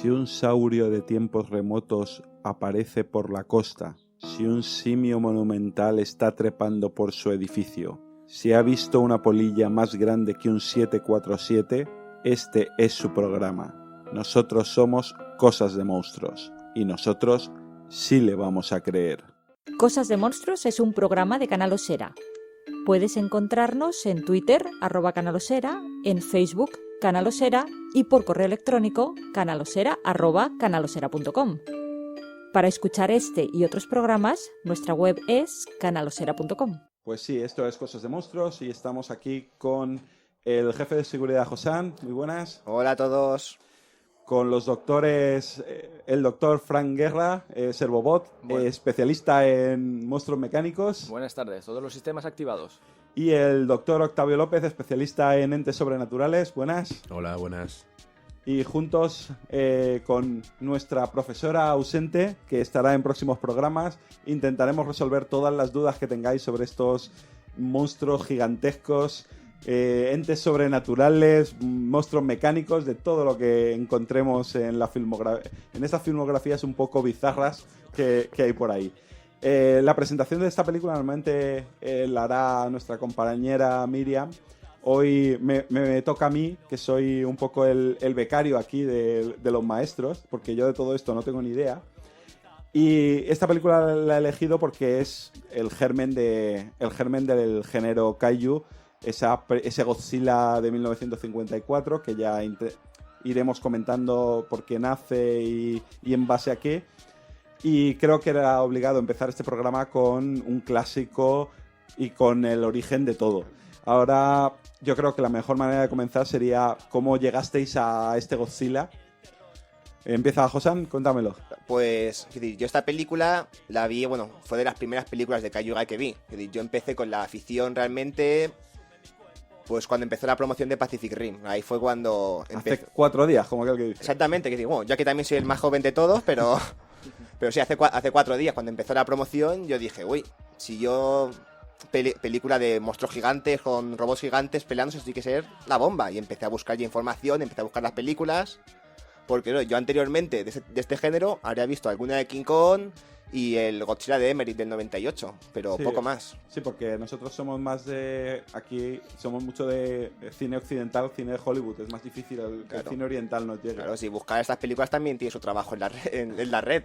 Si un saurio de tiempos remotos aparece por la costa, si un simio monumental está trepando por su edificio, si ha visto una polilla más grande que un 747, este es su programa. Nosotros somos Cosas de Monstruos y nosotros sí le vamos a creer. Cosas de Monstruos es un programa de Canal Osera. Puedes encontrarnos en Twitter, @Canal Osera, en Facebook, Canal Osera, y por correo electrónico canalosera@canalosera.com. Para escuchar este y otros programas, nuestra web es canalosera.com. Pues sí, esto es Cosas de Monstruos y estamos aquí con el jefe de seguridad, Josán. Muy buenas. Hola a todos. Con los doctores, el doctor Frank Guerra, Servobot, especialista en monstruos mecánicos. Buenas tardes, todos los sistemas activados. Y el doctor Octavio López, especialista en entes sobrenaturales. Buenas. Hola, buenas. Y juntos con nuestra profesora ausente, que estará en próximos programas, intentaremos resolver todas las dudas que tengáis sobre estos monstruos gigantescos, entes sobrenaturales, monstruos mecánicos, de todo lo que encontremos en estas filmografías un poco bizarras que hay por ahí. La presentación de esta película normalmente la hará nuestra compañera Miriam. Hoy me toca a mí, que soy un poco el becario aquí de los maestros, porque yo de todo esto no tengo ni idea. Y esta película la he elegido porque es el germen del género Kaiju, ese Godzilla de 1954, que ya iremos comentando por qué nace y en base a qué. Y creo que era obligado empezar este programa con un clásico y con el origen de todo. Ahora, yo creo que la mejor manera de comenzar sería cómo llegasteis a este Godzilla. Empieza, Josan, cuéntamelo. Pues, yo esta película la vi, fue de las primeras películas de Kaiju que vi. Yo empecé con la afición realmente, pues cuando empezó la promoción de Pacific Rim. Ahí fue cuando Hace 4 días, como aquel que dice. Exactamente, ya que también soy el más joven de todos, pero sí, hace 4 días, cuando empezó la promoción, yo dije, si yo... película de monstruos gigantes con robots gigantes peleándose, eso tiene que ser la bomba. Y empecé a buscar ya información, empecé a buscar las películas, porque yo anteriormente de este género habría visto alguna de King Kong y el Godzilla de Emmerich del 98, pero sí, poco más. Sí, porque nosotros somos más aquí somos mucho de cine occidental, cine de Hollywood. Es más difícil que el cine oriental nos llegue. Claro, buscar estas películas también tiene su trabajo en la red.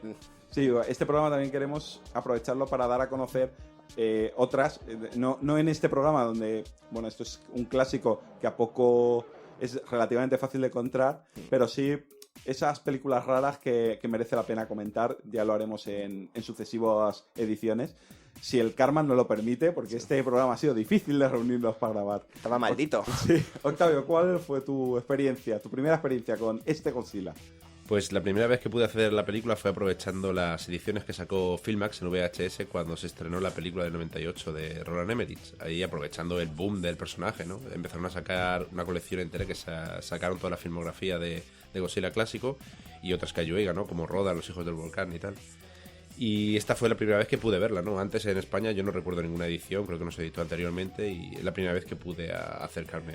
Sí, este programa también queremos aprovecharlo para dar a conocer otras, no en este programa donde, esto es un clásico que a poco es relativamente fácil de encontrar, pero sí esas películas raras que merece la pena comentar. Ya lo haremos en sucesivas ediciones, si el karma nos lo permite, porque este programa ha sido difícil de reunirnos para grabar. Estaba maldito. Sí. Octavio, ¿cuál fue tu primera experiencia con este Godzilla? Pues la primera vez que pude acceder a la película fue aprovechando las ediciones que sacó Filmax en VHS cuando se estrenó la película del 98 de Roland Emmerich. Ahí aprovechando el boom del personaje, ¿no? Empezaron a sacar una colección entera que sacaron toda la filmografía de Godzilla clásico y otras Kaiju, ¿no? Como Rodan, Los Hijos del Volcán y tal. Y esta fue la primera vez que pude verla, ¿no? Antes en España yo no recuerdo ninguna edición, creo que no se editó anteriormente, y es la primera vez que pude acercarme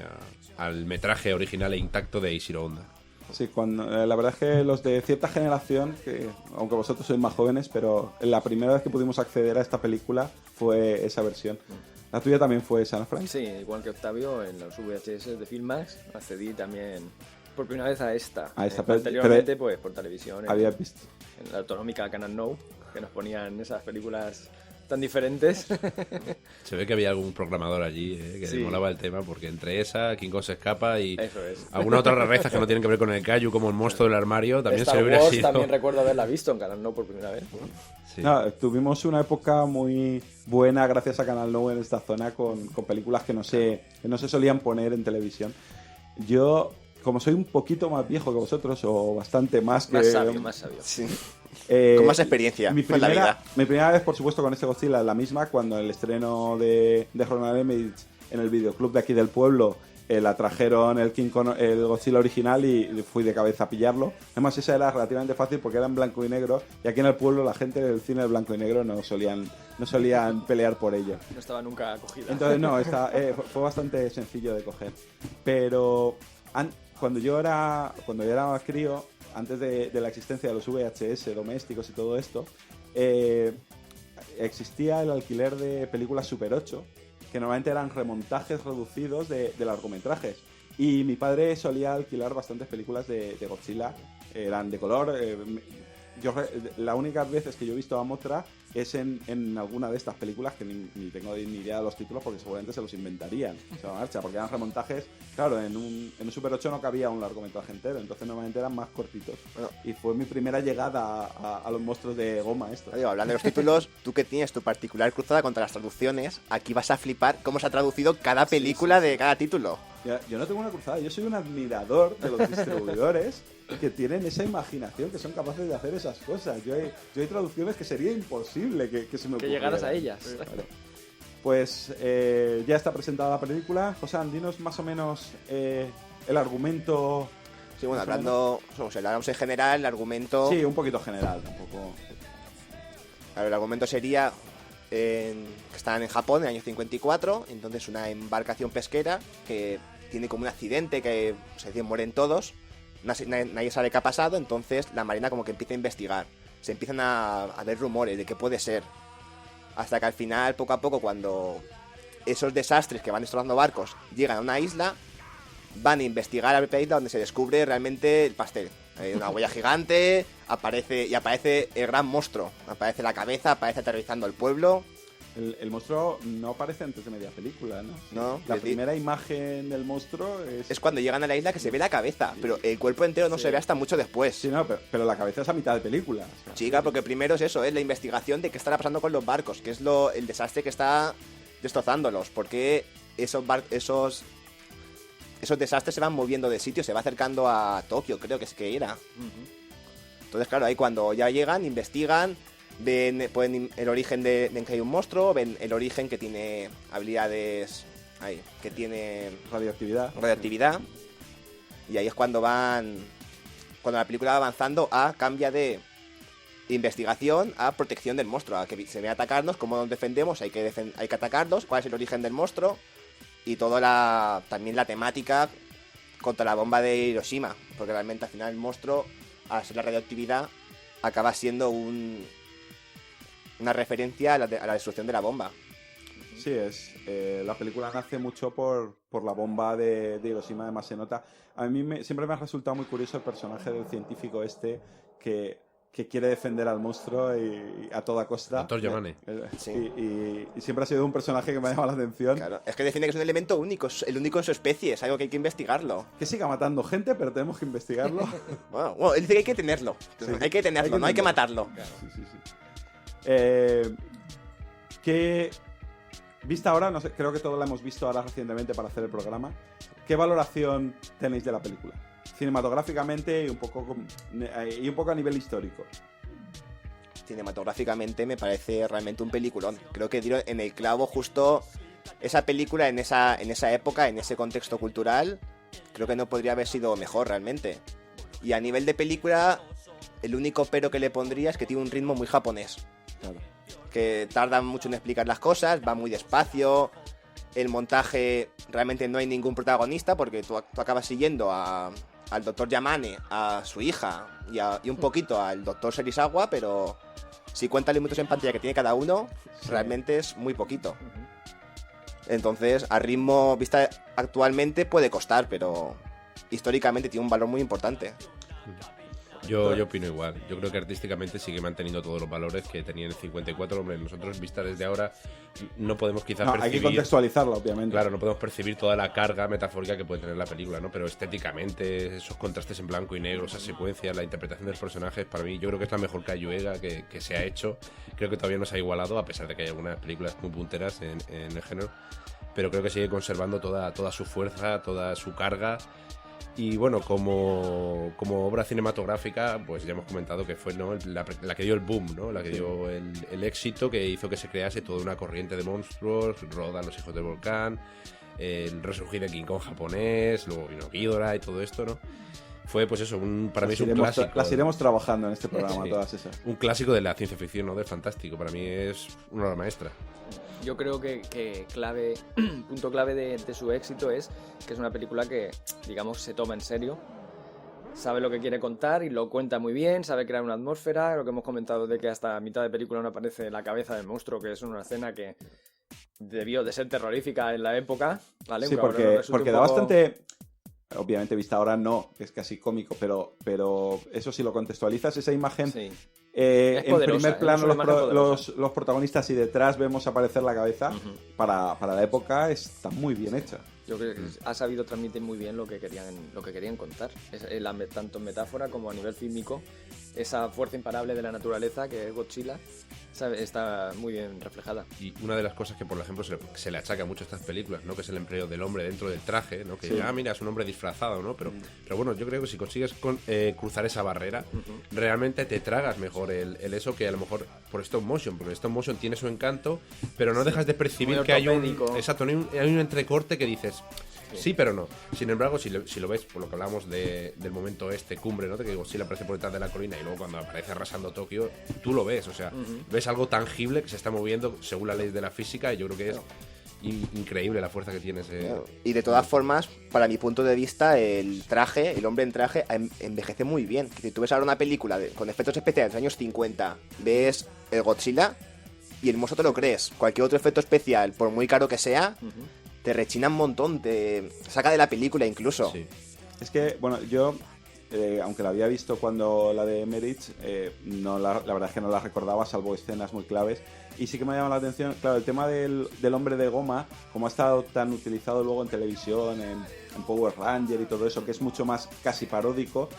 al metraje original e intacto de Eiichiro Honda. Sí, la verdad es que los de cierta generación, que aunque vosotros sois más jóvenes, pero la primera vez que pudimos acceder a esta película fue esa versión. ¿La tuya también fue esa, Frank? Sí, igual que Octavio, en los VHS de Filmax accedí también por primera vez a esta. Anteriormente, pues por televisión. ¿Habías visto? En la autonómica Canal Now, que nos ponían esas películas tan diferentes. Se ve que había algún programador allí que le molaba el tema, porque entre esa, King Kong se escapa y algunas otras rarezas que no tienen que ver con el Kaiju, como el monstruo del armario, también Star se hubiera Wars sido... También recuerdo haberla visto en Canal No por primera vez. Sí. No, tuvimos una época muy buena gracias a Canal No en esta zona con películas que no se solían poner en televisión. Yo, como soy un poquito más viejo que vosotros, o bastante más que... Más sabio. Sí. Con más experiencia mi primera vez, por supuesto, con este Godzilla es la misma, cuando el estreno de Roland Emmerich en el videoclub de aquí del pueblo la trajeron el Godzilla original y fui de cabeza a pillarlo. Además, esa era relativamente fácil porque era en blanco y negro, y aquí en el pueblo la gente del cine de blanco y negro no solían pelear por ello. No estaba nunca acogida. Entonces, fue bastante sencillo de coger. Pero cuando yo era crío, antes de la existencia de los VHS domésticos y todo esto, existía el alquiler de películas Super 8, que normalmente eran remontajes reducidos de largometrajes. Y mi padre solía alquilar bastantes películas de Godzilla, eran de color. La única veces que yo he visto a Mothra es en alguna de estas películas que ni tengo ni idea de los títulos, porque seguramente se los inventarían sobre la marcha, porque eran remontajes. Claro, en un Super 8 no cabía un largometraje entero, entonces normalmente eran más cortitos. Bueno, y fue mi primera llegada a los monstruos de goma esto. Oye, hablando de los títulos, tú que tienes tu particular cruzada contra las traducciones, aquí vas a flipar cómo se ha traducido cada película de cada título. Yo no tengo una cruzada, yo soy un admirador de los distribuidores que tienen esa imaginación, que son capaces de hacer esas cosas. Yo hay traducciones que sería imposible que se me ocurrieran. Que llegaras a ellas. Vale. Pues ya está presentada la película. José, dinos más o menos el argumento. Sí, bueno, hablamos en general, el argumento... Sí, un poquito general, tampoco... Claro, el argumento sería... que están en Japón en el año 54, entonces una embarcación pesquera que tiene como un accidente, que mueren todos, nadie sabe qué ha pasado, entonces la marina como que empieza a investigar, se empiezan a ver rumores de qué puede ser, hasta que al final, poco a poco, cuando esos desastres que van destrozando barcos llegan a una isla, van a investigar a la isla donde se descubre realmente el pastel. Hay una huella gigante, aparece el gran monstruo, aparece la cabeza, aparece aterrorizando el pueblo. El monstruo no aparece antes de media película, ¿no? No. La primera imagen del monstruo es cuando llegan a la isla, que se ve la cabeza, pero el cuerpo entero no se ve hasta mucho después. Sí, no, pero la cabeza es a mitad de película. O sea, chica, porque primero es eso, es la investigación de qué estará pasando con los barcos, que es el desastre que está destrozándolos, porque esos desastres se van moviendo de sitio, se va acercando a Tokio, creo que es que era. Entonces, claro, ahí cuando ya llegan, investigan, pueden el origen de que hay un monstruo, ven el origen que tiene habilidades, que tiene radioactividad, y ahí es cuando la película va avanzando cambia de investigación a protección del monstruo, a que se ve atacarnos, cómo nos defendemos, hay que atacarlos, cuál es el origen del monstruo, y también la temática contra la bomba de Hiroshima, porque realmente al final el monstruo, al ser la radioactividad, acaba siendo una referencia a la destrucción de la bomba. Sí, la película nace mucho por la bomba de Hiroshima, además se nota. A mí siempre me ha resultado muy curioso el personaje del científico que quiere defender al monstruo y a toda costa. Doctor Yamane. Sí. Y siempre ha sido un personaje que me ha llamado la atención. Claro, es que defiende que es un elemento único, es el único en su especie, es algo que hay que investigarlo. Que siga matando gente, pero tenemos que investigarlo. Bueno, él dice que hay que tenerlo. Sí. Hay que tenerlo, no hay que matarlo. Claro. Sí. Que vista ahora, no sé, creo que todos la hemos visto ahora recientemente para hacer el programa. ¿Qué valoración tenéis de la película? Cinematográficamente y un poco a nivel histórico. Cinematográficamente me parece realmente un peliculón. Creo que dieron en el clavo justo esa película en esa época, en ese contexto cultural. Creo que no podría haber sido mejor realmente. Y a nivel de película, el único pero que le pondría es que tiene un ritmo muy japonés. Claro. Que tarda mucho en explicar las cosas, va muy despacio. El montaje, realmente no hay ningún protagonista porque tú acabas siguiendo al doctor Yamane, a su hija y un poquito al doctor Serizawa, pero si cuentas los minutos en pantalla que tiene cada uno, realmente es muy poquito. Entonces, a ritmo vista actualmente puede costar, pero históricamente tiene un valor muy importante. Yo opino igual. Yo creo que artísticamente sigue manteniendo todos los valores que tenía en el 54. Hombre, nosotros, vista desde ahora, no podemos quizás percibir... Hay que contextualizarla, obviamente. Claro, no podemos percibir toda la carga metafórica que puede tener la película, ¿no? Pero estéticamente, esos contrastes en blanco y negro, esas secuencias, la interpretación de los personajes, para mí, yo creo que es la mejor Kaiyuega que se ha hecho. Creo que todavía no se ha igualado, a pesar de que hay algunas películas muy punteras en el género. Pero creo que sigue conservando toda su fuerza, toda su carga. Y bueno, como obra cinematográfica, pues ya hemos comentado que fue, ¿no?, la que dio el boom, ¿no?, la que dio el éxito, que hizo que se crease toda una corriente de monstruos. Rodan Los Hijos del Volcán, el resurgir de King Kong japonés, luego vino Ghidorah y todo esto, ¿no? Fue, pues eso, para mí es un clásico. Las iremos trabajando en este programa, sí, todas esas. Un clásico de la ciencia ficción, ¿no?, del fantástico. Para mí es una obra maestra. Yo creo que punto clave de su éxito es que es una película que, digamos, se toma en serio sabe lo que quiere contar y lo cuenta muy bien, sabe crear una atmósfera, lo que hemos comentado de que hasta a mitad de película no aparece la cabeza del monstruo, que es una escena que debió de ser terrorífica en la época, ¿vale? Sí, porque da bastante... Obviamente vista ahora no, que es casi cómico, pero eso si lo contextualizas, esa imagen... Sí. En primer plano los protagonistas y detrás vemos aparecer la cabeza. Para la época está muy bien hecha. Yo creo que ha sabido transmitir muy bien lo que querían contar, tanto en metáfora como a nivel fílmico. Esa fuerza imparable de la naturaleza que es Godzilla está muy bien reflejada. Y una de las cosas que, por ejemplo, se le achaca mucho a estas películas, ¿no? Que es el empleo del hombre dentro del traje, ¿no? Que mira, es un hombre disfrazado, ¿no? Pero bueno, yo creo que si consigues cruzar esa barrera, realmente te tragas mejor el eso que a lo mejor por stop motion, porque stop motion tiene su encanto, pero no dejas de percibir que hay un entrecorte que dices... Sí, pero no. Sin embargo, si lo ves, por lo que hablamos del momento cumbre, ¿no? De que Godzilla aparece por detrás de la colina y luego cuando aparece arrasando Tokio, tú lo ves, o sea, ves algo tangible que se está moviendo según la ley de la física y yo creo que es increíble la fuerza que tiene ese... Claro. Y de todas formas, para mi punto de vista, el hombre en traje envejece muy bien. Si tú ves ahora una película con efectos especiales de los años 50, ves el Godzilla y el monstruo te lo crees. Cualquier otro efecto especial, por muy caro que sea... te rechina un montón, te saca de la película incluso. Sí. Es que, bueno, yo, aunque la había visto cuando la de Emmerich, la verdad es que no la recordaba, salvo escenas muy claves. Y sí que me llama la atención, claro, el tema del hombre de goma, como ha estado tan utilizado luego en televisión, en Power Ranger y todo eso, que es mucho más casi paródico.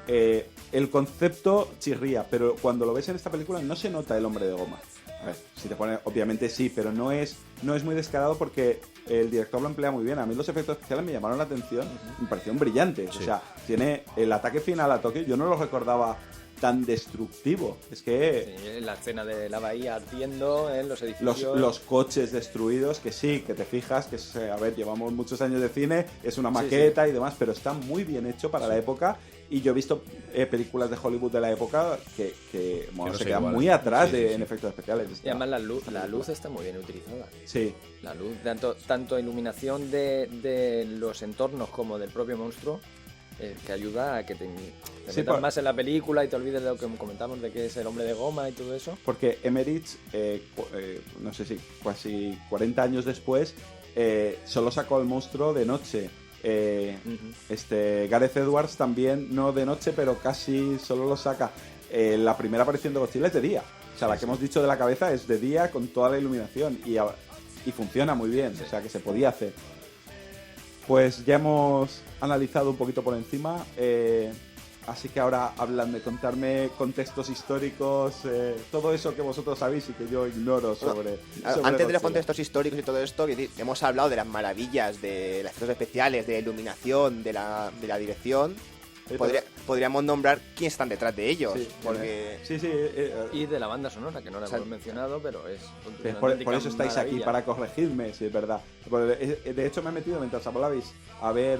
El concepto chirría, pero cuando lo ves en esta película no se nota el hombre de goma. A ver, si te pone, obviamente sí, pero no es muy descarado porque el director lo emplea muy bien. A mí los efectos especiales me llamaron la atención, me parecieron brillantes. Sí. O sea, tiene el ataque final a Tokio, yo no lo recordaba tan destructivo. Es que... Sí, la escena de la bahía ardiendo, los edificios... Los coches destruidos, que sí, que te fijas, que es, a ver, llevamos muchos años de cine, es una maqueta y demás, pero está muy bien hecho para la época. Y yo he visto películas de Hollywood de la época que bueno, se quedan muy atrás en efectos especiales. Y además la luz está muy bien utilizada. Sí. La luz, tanto iluminación de los entornos como del propio monstruo, que ayuda a que te metas más en la película y te olvides de lo que comentamos de que es el hombre de goma y todo eso. Porque Emmerich, no sé si casi 40 años después, solo sacó el monstruo de noche. Gareth Edwards también, no de noche, pero casi solo lo saca. La primera aparición de Godzilla es de día. O sea, la que hemos dicho de la cabeza es de día con toda la iluminación y funciona muy bien. O sea, que se podía hacer. Pues ya hemos analizado un poquito por encima. Así que ahora hablan de contarme contextos históricos, todo eso que vosotros sabéis y que yo ignoro sobre antes de los contextos históricos y todo esto, hemos hablado de las maravillas de los efectos especiales, de la iluminación, de la dirección. Podríamos nombrar quiénes están detrás de ellos. Sí, porque... y de la banda sonora, que no la hemos mencionado, pero es... Por eso estáis aquí, para corregirme, si es verdad. De hecho, me he metido mientras hablabais a ver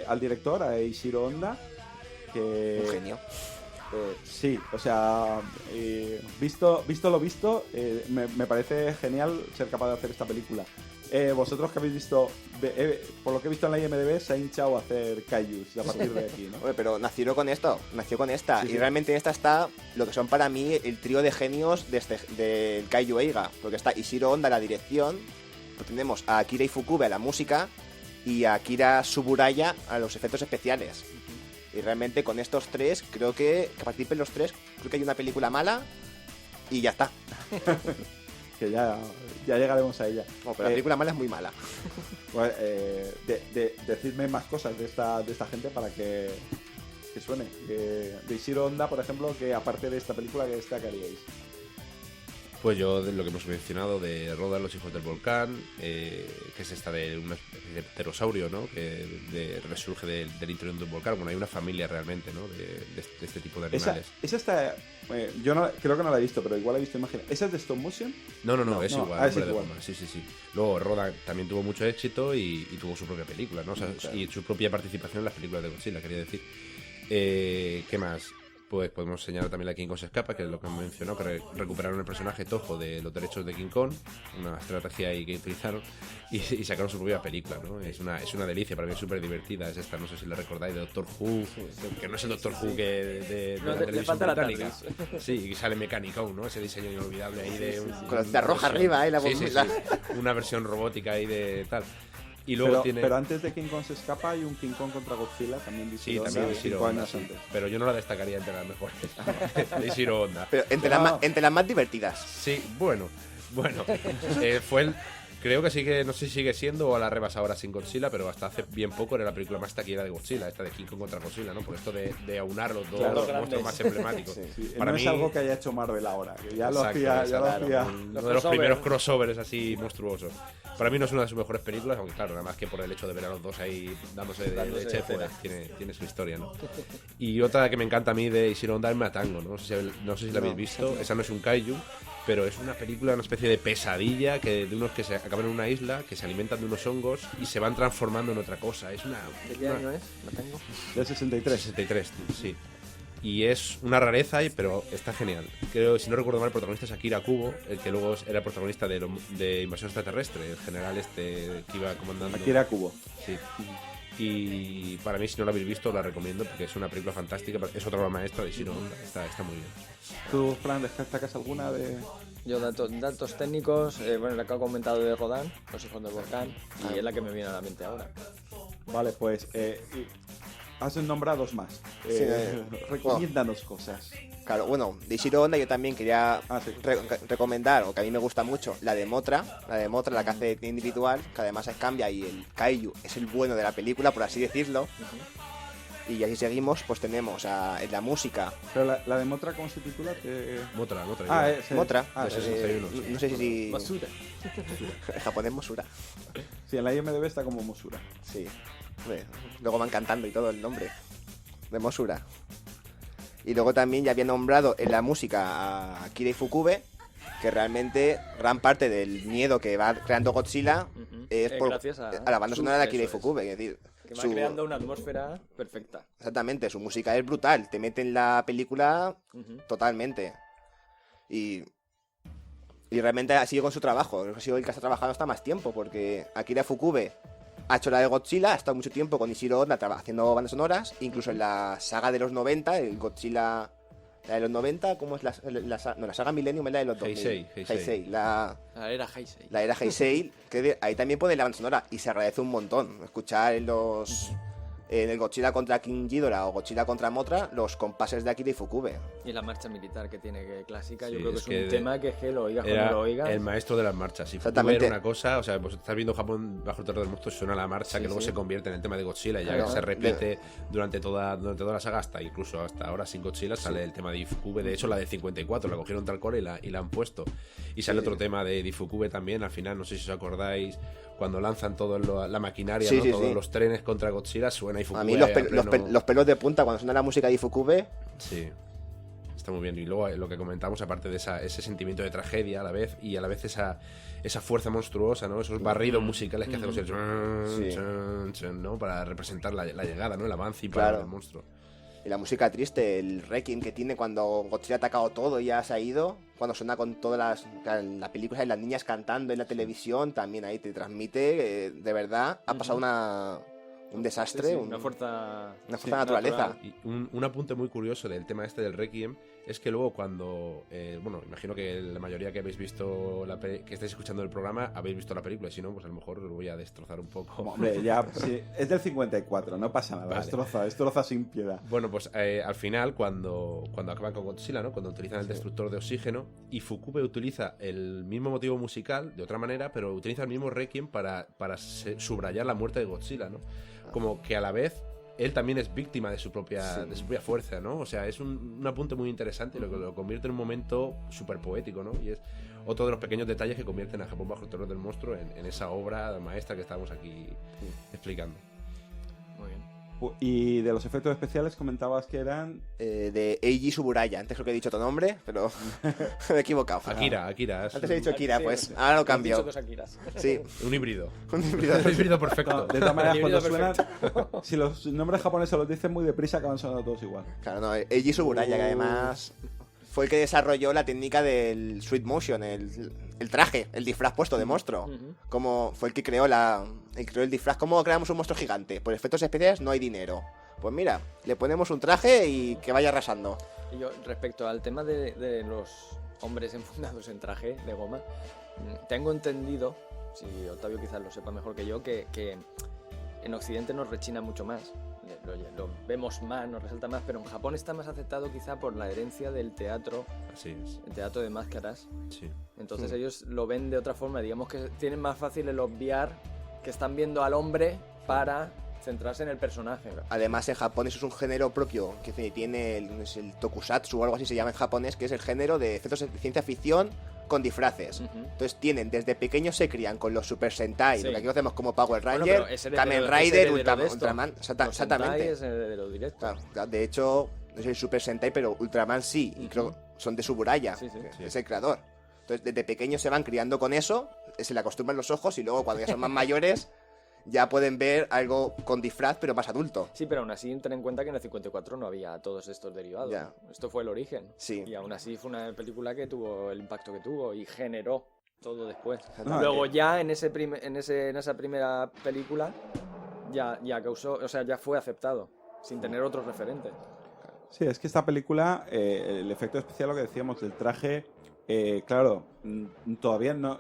al director, a Eiichiro Honda, que... Un genio. Sí, o sea, visto lo visto, me parece genial ser capaz de hacer esta película. Vosotros que habéis visto, por lo que he visto en la IMDb, se ha hinchado a hacer kaijus a partir de aquí, ¿no? Pero nació con esta, y realmente en esta está lo que son para mí el trío de genios del Kaiju Eiga, porque está Eiichiro Honda a la dirección, tenemos a Akira Ifukube a la música y a Akira Tsuburaya a los efectos especiales. Y realmente con estos tres, creo que participen los tres, creo que hay una película mala y ya está. Que ya llegaremos a ella. No, pero la película mala es muy mala. Pues, decidme más cosas de esta gente para que suene. De Eiichiro Honda, por ejemplo, que aparte de esta película, ¿qué destacaríais? Pues yo, de lo que hemos mencionado, de Rodan, los hijos del volcán, que es esta de una especie de pterosaurio, ¿no? Que resurge del interior de un volcán. Bueno, hay una familia realmente, ¿no? De este tipo de animales. Esa está... yo creo que no la he visto, pero igual he visto imágenes. ¿Esa es de stop motion? No, es igual. Es igual. Sí. Luego Rodan también tuvo mucho éxito y tuvo su propia película, ¿no? O sea, claro. Y su propia participación en las películas de Godzilla, quería decir. ¿Qué más? pues podemos señalar también la King Kong se escapa, que es lo que mencionó, que recuperaron el personaje Toho de los derechos de King Kong, una estrategia ahí que utilizaron, y sacaron su propia película, ¿no? Es una delicia, para mí es súper divertida, es esta, no sé si la recordáis, de Doctor Who, que no es el Doctor Who que de la televisión británica. Sí, y sale Mechanicon, ¿no? Ese diseño inolvidable ahí de... Con la cinta roja arriba, la bombilla. Una versión robótica ahí de tal. Y luego pero antes de King Kong se escapa hay un King Kong contra Godzilla también de Ishiro Honda, también de Ishiro Honda, años antes. Pero yo no la destacaría entre las mejores de Ishiro Honda. Pero entre las más divertidas. Sí, bueno, fue el... Creo que sigue, no sé si sigue siendo o a la rebasa ahora sin Godzilla, pero hasta hace bien poco era la película más taquillera de Godzilla, esta de King Kong contra Godzilla, ¿no? Por esto de aunar los dos monstruos más emblemáticos. Sí, para no mí es algo que haya hecho Marvel ahora, que ya lo hacía. Uno de los primeros crossovers así monstruosos. Para mí no es una de sus mejores películas, aunque claro, nada más que por el hecho de ver a los dos ahí dándose de leche, pues tiene su historia, ¿no? Y otra que me encanta a mí de Ishiro Honda es Matango, ¿no? No sé si la habéis visto, esa no es un kaiju, pero es una película, una especie de pesadilla de unos que se acaban en una isla, que se alimentan de unos hongos y se van transformando en otra cosa. Es una... ¿De qué año es? Matango. Del 63. 63, sí. Y es una rareza, pero está genial. Creo, si no recuerdo mal, el protagonista es Akira Kubo, el que luego era protagonista de Invasión Extraterrestre, el general este que iba comandando. Akira Kubo. Sí. Y para mí, si no la habéis visto, la recomiendo porque es una película fantástica. Es otra obra maestra de Ishiro Honda. Está muy bien. ¿Tú, Fran, destacas alguna de...? Yo, datos técnicos, bueno, la que he comentado de Rodin, Los hijos del volcán, y es la que me viene a la mente ahora. Vale, pues has nombrado dos más. Recomiéndanos cosas. Claro, bueno, de Ishiro Honda yo también quería recomendar, o que a mí me gusta mucho, la de Mothra, la que hace individual, que además cambia y el kaiju es el bueno de la película, por así decirlo. Y así seguimos, pues tenemos en la música. Pero la de Mothra, ¿cómo se titula? Mothra. Mothra. De 61, sí. No sé si... Masura. En japonés Mosura. Sí, en la IMDb está como Mosura. Sí. Hombre, luego van cantando y todo el nombre de Mosura. Y luego también ya había nombrado en la música a Akira Ifukube, que realmente gran parte del miedo que va creando Godzilla es gracias a la banda sonora de Akira Ifukube. Es decir, que va creando una atmósfera perfecta. Exactamente, su música es brutal, te mete en la película totalmente. Y realmente ha sido con su trabajo, ha sido el que ha trabajado hasta más tiempo, porque Akira Ifukube ha hecho la de Godzilla, ha estado mucho tiempo con Ishiro Honda haciendo bandas sonoras, incluso en la saga de los 90, el Godzilla, la de los 90, ¿cómo es la saga Millennium es la de los 2000? Heisei. La era Heisei, que ahí también pone la banda sonora y se agradece un montón escuchar en el Godzilla contra King Ghidorah o Godzilla contra Mothra los compases de Akira Ifukube. Y la marcha militar que tiene, que clásica, yo creo que es un tema que lo oigas cuando lo oigas. El maestro de las marchas. Ifukube era una cosa, o sea, pues estás viendo Japón bajo el terror del monstruo, suena la marcha que luego se convierte en el tema de Godzilla, ya que se repite durante toda la saga, incluso hasta ahora sin Godzilla sale el tema de Ifukube. De hecho, la de 54 la cogieron tal cual y la han puesto. Y sale otro tema de Ifukube también, al final, no sé si os acordáis, cuando lanzan toda la maquinaria, todos los trenes contra Godzilla, suena Ifukube. A mí los pelos de punta cuando suena la música de Ifukube. Sí, está muy bien. Y luego lo que comentamos, aparte de ese sentimiento de tragedia a la vez, y a la vez esa fuerza monstruosa, ¿no? Esos barridos musicales que hacemos ¿no? Para representar la llegada, ¿no? El avance y para el monstruo. Y la música triste, el Requiem que tiene cuando Godzilla ha atacado todo y ya se ha ido, cuando suena con todas las películas y las niñas cantando en la televisión, también ahí te transmite, de verdad, ha pasado un desastre, una fuerza naturaleza. Y un apunte muy curioso del tema este del Requiem es que luego cuando, bueno, imagino que la mayoría que habéis visto, que estáis escuchando el programa, habéis visto la película, y si no, pues a lo mejor os voy a destrozar un poco. Hombre, ya, sí, es del 54, no pasa nada, vale. destroza sin piedad. Bueno, pues al final, cuando acaban con Godzilla, ¿no? Cuando utilizan el destructor de oxígeno, Ifukube utiliza el mismo motivo musical, de otra manera, pero utiliza el mismo Requiem para subrayar la muerte de Godzilla, ¿no? Como que a la vez él también es víctima de su propia fuerza, ¿no? O sea, es un apunte muy interesante y lo convierte en un momento súper poético, ¿no? Y es otro de los pequeños detalles que convierten a Japón bajo el terror del monstruo en esa obra maestra que estábamos aquí explicando. Muy bien. Y de los efectos especiales comentabas que eran... de Eiji Tsuburaya. Antes creo que he dicho tu nombre, pero me he equivocado. Akira. Antes he dicho Akira, Sí, pues sí. ahora lo Has cambio. dicho dos Akiras. Sí, Un híbrido. un híbrido. Un híbrido No, perfecto. de todas maneras, cuando Híbrido suenan... Si los nombres japoneses los dicen muy deprisa, acaban sonando todos igual. Claro, no, Eiji Tsuburaya, que además fue el que desarrolló la técnica del Sweet Motion, el traje, el disfraz puesto de monstruo. Ujú. Como fue el que creó el disfraz. ¿Cómo creamos un monstruo gigante? Por efectos especiales no hay dinero. Pues mira, le ponemos un traje y que vaya arrasando. Y yo, respecto al tema de los hombres enfundados en traje de goma, tengo entendido, si Octavio quizás lo sepa mejor que yo, que en Occidente nos rechina mucho más. Lo vemos más, nos resalta más, pero en Japón está más aceptado quizá por la herencia del teatro, Así es. el teatro de máscaras. Sí. Entonces ellos lo ven de otra forma, digamos que tienen más fácil el obviar que están viendo al hombre para centrarse en el personaje. Además, en Japón eso es un género propio que tiene el tokusatsu o algo así se llama en japonés, que es el género de efectos de ciencia ficción con disfraces. Ujú. Entonces tienen, desde pequeños se crían con los Super Sentai, Sí. lo que aquí conocemos como Power Bueno, Ranger, pero es heredero- Kamen es Rider, heredero de esto. Ultraman, Los Sentai exactamente. es heredero directo. Claro, de hecho, no es el Super Sentai, pero Ultraman sí, y creo que son de Tsuburaya, Sí, sí. que Sí. es el creador. Entonces, desde pequeños se van criando con eso, se le acostumbran los ojos y luego cuando ya son más mayores ya pueden ver algo con disfraz, pero más adulto. Sí, pero aún así ten en cuenta que en el 54 no había todos estos derivados. Ya. Esto fue el origen. Sí. Y aún así fue una película que tuvo el impacto que tuvo y generó todo después. No, Luego ya en esa primera película ya causó, o sea, ya fue aceptado, sin tener otros referentes. Sí, es que esta película, el efecto especial, lo que decíamos del traje, claro, todavía no...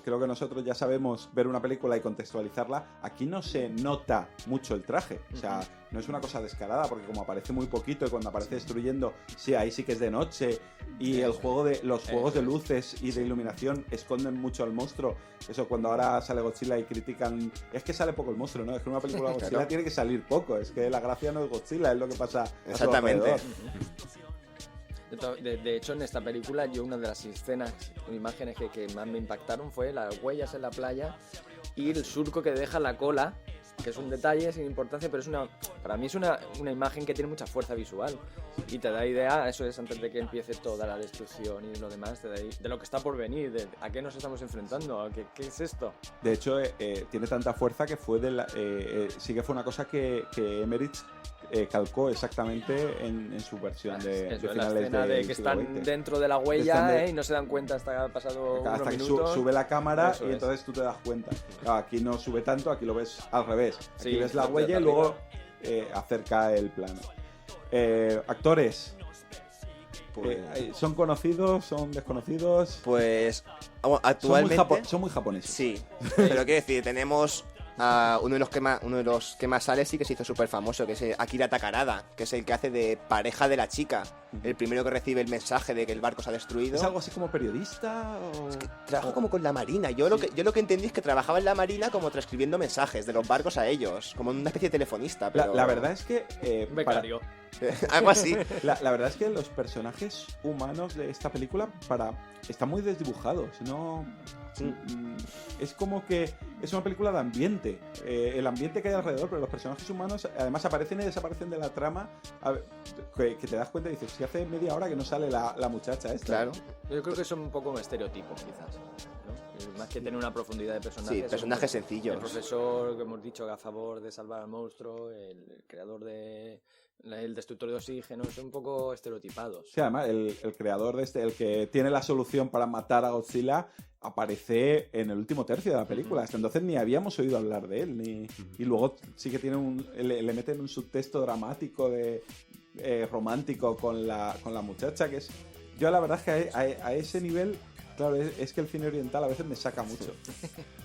creo que nosotros ya sabemos ver una película y contextualizarla. Aquí no se nota mucho el traje. O sea, no es una cosa descarada, porque como aparece muy poquito y cuando aparece destruyendo, sí, ahí sí que es de noche. Y los juegos de luces y de iluminación esconden mucho al monstruo. Eso cuando ahora sale Godzilla y critican... Es que sale poco el monstruo, ¿no? Es que en una película de Godzilla Claro. tiene que salir poco. Es que la gracia no es Godzilla, es lo que pasa a su Exactamente. alrededor. De hecho, en esta película, yo una de las escenas o imágenes que más me impactaron fue las huellas en la playa y el surco que deja la cola, que es un detalle sin importancia, pero para mí es una imagen que tiene mucha fuerza visual y te da idea, eso es antes de que empiece toda la destrucción y lo demás, de lo que está por venir, de a qué nos estamos enfrentando, qué es esto. De hecho, tiene tanta fuerza que fue sí que fue una cosa que Emmerich calcó exactamente en su versión de Eso, en la finales escena de del que siglo están XX. dentro de la Están huella y no se dan cuenta hasta que ha pasado Hasta unos que minutos. sube la cámara Eso y es. entonces tú te das cuenta. Claro, aquí no sube tanto, aquí lo ves al revés. Aquí Sí, ves la desde huella y arriba. luego acerca el plano. Actores. ¿Son conocidos? ¿Son desconocidos? Pues vamos, Son muy, actualmente son muy japoneses. sí, pero quiero decir, tenemos a uno de los que más sale sí que se hizo súper famoso, que es Akira Takarada, que es el que hace de pareja de la chica, el primero que recibe el mensaje de que el barco se ha destruido. ¿Es algo así como periodista? O... Trabaja como con la marina. Yo lo que entendí es que trabajaba en la marina como transcribiendo mensajes de los barcos a ellos, como una especie de telefonista. Pero... La verdad es que... Un becario. algo así. La verdad es que los personajes humanos de esta película están muy desdibujados, ¿no? Es como que es una película de ambiente. El ambiente que hay alrededor, pero los personajes humanos además aparecen y desaparecen de la trama. Que te das cuenta y dices, si hace media hora que no sale la muchacha esta. Claro. Yo creo que son un poco estereotipos, quizás, ¿no? Más que tener una profundidad de personajes. Sí, personajes son sencillos. El profesor, que hemos dicho, a favor de salvar al monstruo, el creador el destructor de oxígeno, son un poco estereotipados. Sí, además, el creador de el que tiene la solución para matar a Godzilla, aparece en el último tercio de la película. Hasta entonces ni habíamos oído hablar de él. Y luego sí que tiene le meten un subtexto dramático romántico con la muchacha, que es... Yo la verdad es que a ese nivel, claro, es que el cine oriental a veces me saca mucho.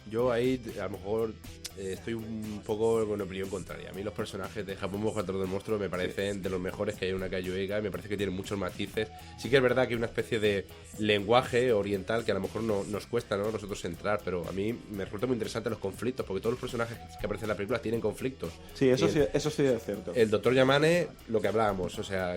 Yo ahí a lo mejor estoy un poco con opinión contraria. A mí los personajes de Japón Monogatari del monstruo me parecen de los mejores que hay en una Kaioeiga y me parece que tienen muchos matices. Sí que es verdad que hay una especie de lenguaje oriental que a lo mejor nos cuesta, ¿no?, nosotros entrar, pero a mí me resulta muy interesante los conflictos, porque todos los personajes que aparecen en la película tienen conflictos. Sí, eso Y sí es cierto. El Dr. Yamane, lo que hablábamos, o sea,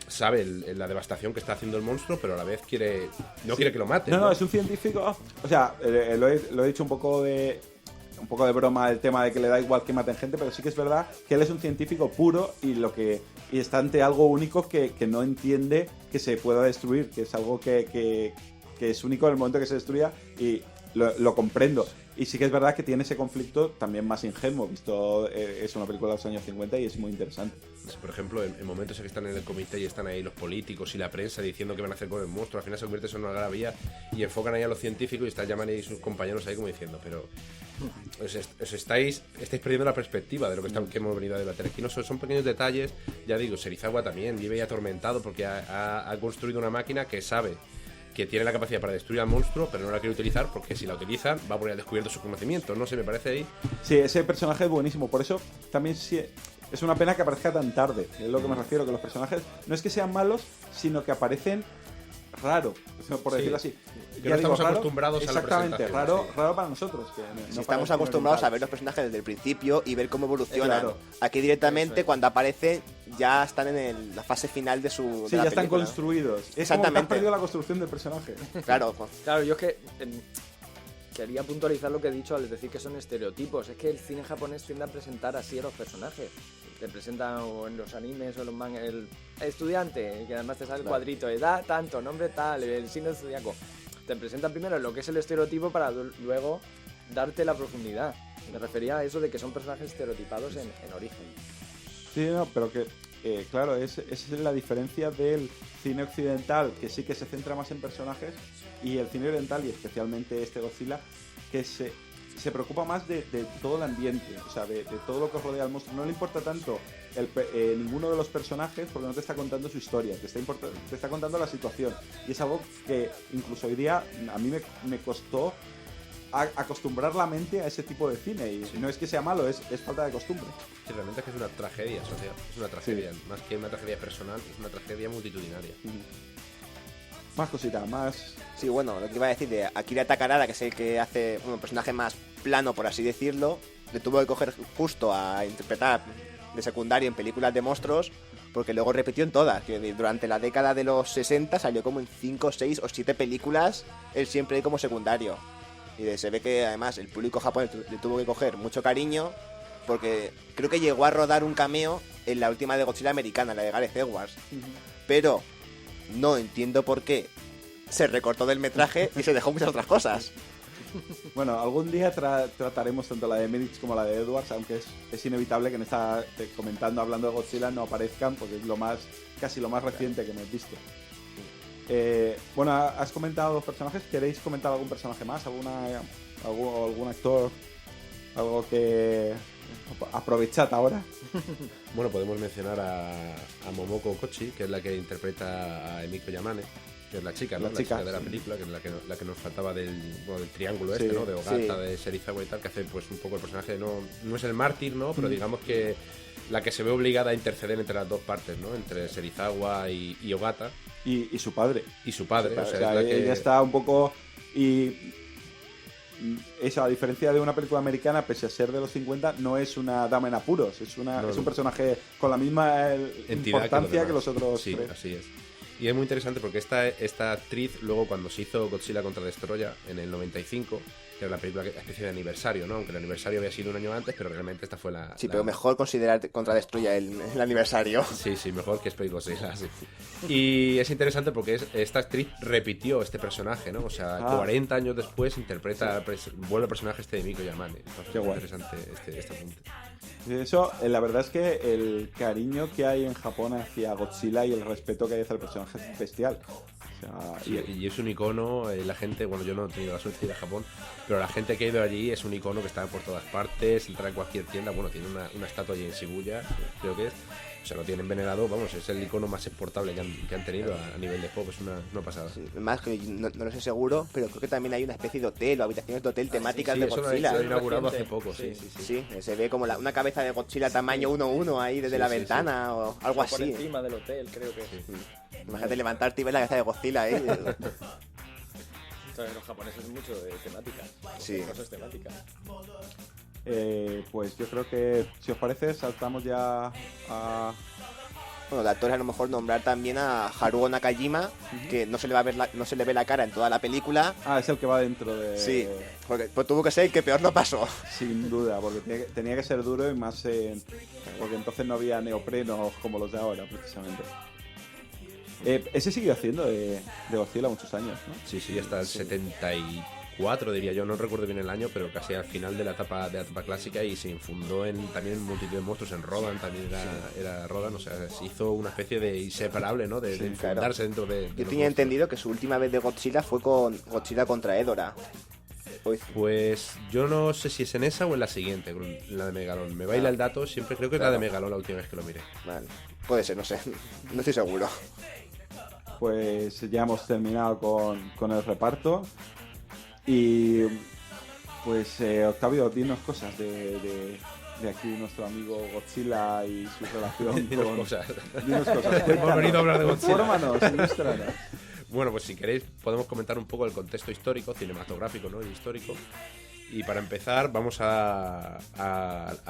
sabe la devastación que está haciendo el monstruo, pero a la vez quiere que lo mate. No, es un científico. O sea, lo he dicho un un poco de broma el tema de que le da igual que maten gente, pero sí que es verdad que él es un científico puro y está ante algo único que no entiende que se pueda destruir, que es algo que es único en el momento que se destruya, y lo comprendo. Y sí que es verdad que tiene ese conflicto también más ingenuo, visto es una película de los años 50 y es muy interesante. Por ejemplo, en momentos en que están en el comité y están ahí los políticos y la prensa diciendo qué van a hacer con el monstruo, al final se convierte en una algarabía y enfocan ahí a los científicos y están llamando ahí sus compañeros ahí como diciendo, pero os estáis perdiendo la perspectiva de lo que hemos venido a debatir aquí. No son pequeños detalles, ya digo, Serizawa también vive ya atormentado porque ha construido una máquina que sabe que tiene la capacidad para destruir al monstruo, pero no la quiere utilizar porque si la utilizan va a poner al descubierto sus conocimientos. No sé, me parece ahí. Sí, ese personaje es buenísimo. Por eso también sí, es una pena que aparezca tan tarde. Es lo que me refiero, que los personajes no es que sean malos, sino que aparecen raro, por decirlo así. Que no estamos acostumbrados a la presentación. Exactamente, raro para nosotros. Que estamos acostumbrados a ver los personajes desde el principio y ver cómo evolucionan. Claro. Aquí directamente, cuando aparecen, ya están en la fase final de su Sí, de la ya película, están construidos. Es exactamente. como que has perdido la construcción del personaje. Claro, Claro, yo es que quería puntualizar lo que he dicho al decir que son estereotipos. Es que el cine japonés tiende a presentar así a los personajes. Te presentan o en los animes o en los mangas el estudiante, que además te sale el cuadrito, edad tanto, nombre tal, el signo zodiaco. Te presentan primero lo que es el estereotipo para luego darte la profundidad. Me refería a eso de que son personajes estereotipados en origen. Sí, no, pero que, claro, esa es la diferencia del cine occidental, que sí que se centra más en personajes, y el cine oriental, y especialmente este Godzilla, que se preocupa más de todo el ambiente, o sea, de todo lo que rodea al monstruo. No le importa tanto ninguno de los personajes porque no te está contando su historia, te está contando la situación. Y es algo que incluso hoy día a mí me costó acostumbrar la mente a ese tipo de cine. Y no es que sea malo, es falta de costumbre. Sí, realmente es que es una tragedia social, es una tragedia, más que una tragedia personal, es una tragedia multitudinaria. Más cositas, más... Sí, bueno, lo que iba a decir de Akira Takarada, que es el que hace un personaje más plano, por así decirlo, le tuvo que coger justo a interpretar de secundario en películas de monstruos, porque luego repitió en todas. Durante la década de los 60 salió como en 5, 6 o 7 películas, él siempre como secundario. Y se ve que además el público japonés le tuvo que coger mucho cariño, porque creo que llegó a rodar un cameo en la última de Godzilla americana, la de Gareth Edwards. Pero no entiendo por qué se recortó del metraje y se dejó muchas otras cosas. Bueno, algún día trataremos tanto la de Emmerich como la de Edwards, aunque es inevitable que en esta hablando de Godzilla no aparezcan, porque es casi lo más reciente que hemos visto. Bueno, has comentado dos personajes. ¿Queréis comentar algún personaje más? ¿Algún actor? ¿Algo que aprovechad ahora? Bueno, podemos mencionar a Momoko Kochi, que es la que interpreta a Emiko Yamane, que es la chica, ¿no? La chica de la película, que es la que nos faltaba del triángulo este, ¿no? De Ogata, de Serizawa y tal, que hace pues un poco el personaje, no es el mártir, ¿no? Pero digamos que la que se ve obligada a interceder entre las dos partes, ¿no? Entre Serizawa y Ogata. Y su padre. Y su padre. O sea, ella está un poco... Y eso, a diferencia de una película americana, pese a ser de los 50, no es una dama en apuros. Es un personaje con la misma importancia que los otros. Sí, tres. Así es. Y es muy interesante porque esta actriz, luego cuando se hizo Godzilla contra Destoroyah en el 95, que era la película especie de aniversario, ¿no? Aunque el aniversario había sido un año antes, pero realmente esta fue la... Sí, pero mejor considerar contra Destoroyah el aniversario. Sí, mejor que Space Godzilla, sí. Y es interesante porque esta actriz repitió este personaje, ¿no? O sea, 40 años después vuelve el personaje de Emiko Yamane. Qué guay. Interesante este punto. Eso, la verdad es que el cariño que hay en Japón hacia Godzilla y el respeto que hay hacia el personaje es bestial. O sea, y es un icono, la gente, bueno, yo no he tenido la suerte de ir a Japón, pero la gente que ha ido allí es un icono que está por todas partes, entra en cualquier tienda, bueno, tiene una estatua allí en Shibuya, creo que es. O sea, lo tienen venerado, vamos, es el icono más exportable que han tenido a nivel de pop, es una pasada. Sí, más que no lo sé seguro, pero creo que también hay una especie de hotel o habitaciones de hotel temáticas de Godzilla. Lo han inaugurado hace poco, sí. Sí, se ve como una cabeza de Godzilla tamaño 1:1 ahí desde la ventana o algo así. Por encima del hotel, creo que Imagínate levantarte y ver la cabeza de Godzilla ahí. Entonces, los japoneses son mucho de temáticas, cosas temáticas. Pues yo creo que, si os parece, saltamos ya a Bueno, de actores a lo mejor nombrar también a Haruo Nakajima, que no se le ve la cara en toda la película. Ah, es el que va dentro de... Sí, porque pues tuvo que ser el que peor no pasó. Sin duda, porque tenía que ser duro y más porque entonces no había neoprenos como los de ahora, precisamente. Ese siguió haciendo de Godzilla muchos años, ¿no? Sí, hasta el 74, diría yo, no recuerdo bien el año, pero casi al final de la etapa clásica, y se infundó también en multitud de monstruos. En Rodan también era Rodan, o sea, se hizo una especie de inseparable, ¿no? De infundarse dentro de Yo tenía entendido que su última vez de Godzilla fue con Godzilla contra Hedorah. Pues yo no sé si es en esa o en la siguiente, en la de Megalón. Me baila el dato, siempre creo que es la de Megalón la última vez que lo miré. Vale, puede ser, no sé, no estoy seguro. Pues ya hemos terminado con el reparto. Y pues Octavio, dinos cosas de aquí nuestro amigo Godzilla y su relación Dinos con... cosas. Dinos cosas. Hemos venido a hablar de Godzilla. Infórmanos, ilústranos. Bueno, pues si queréis podemos comentar un poco el contexto histórico, cinematográfico, ¿no? Y histórico. Y para empezar vamos a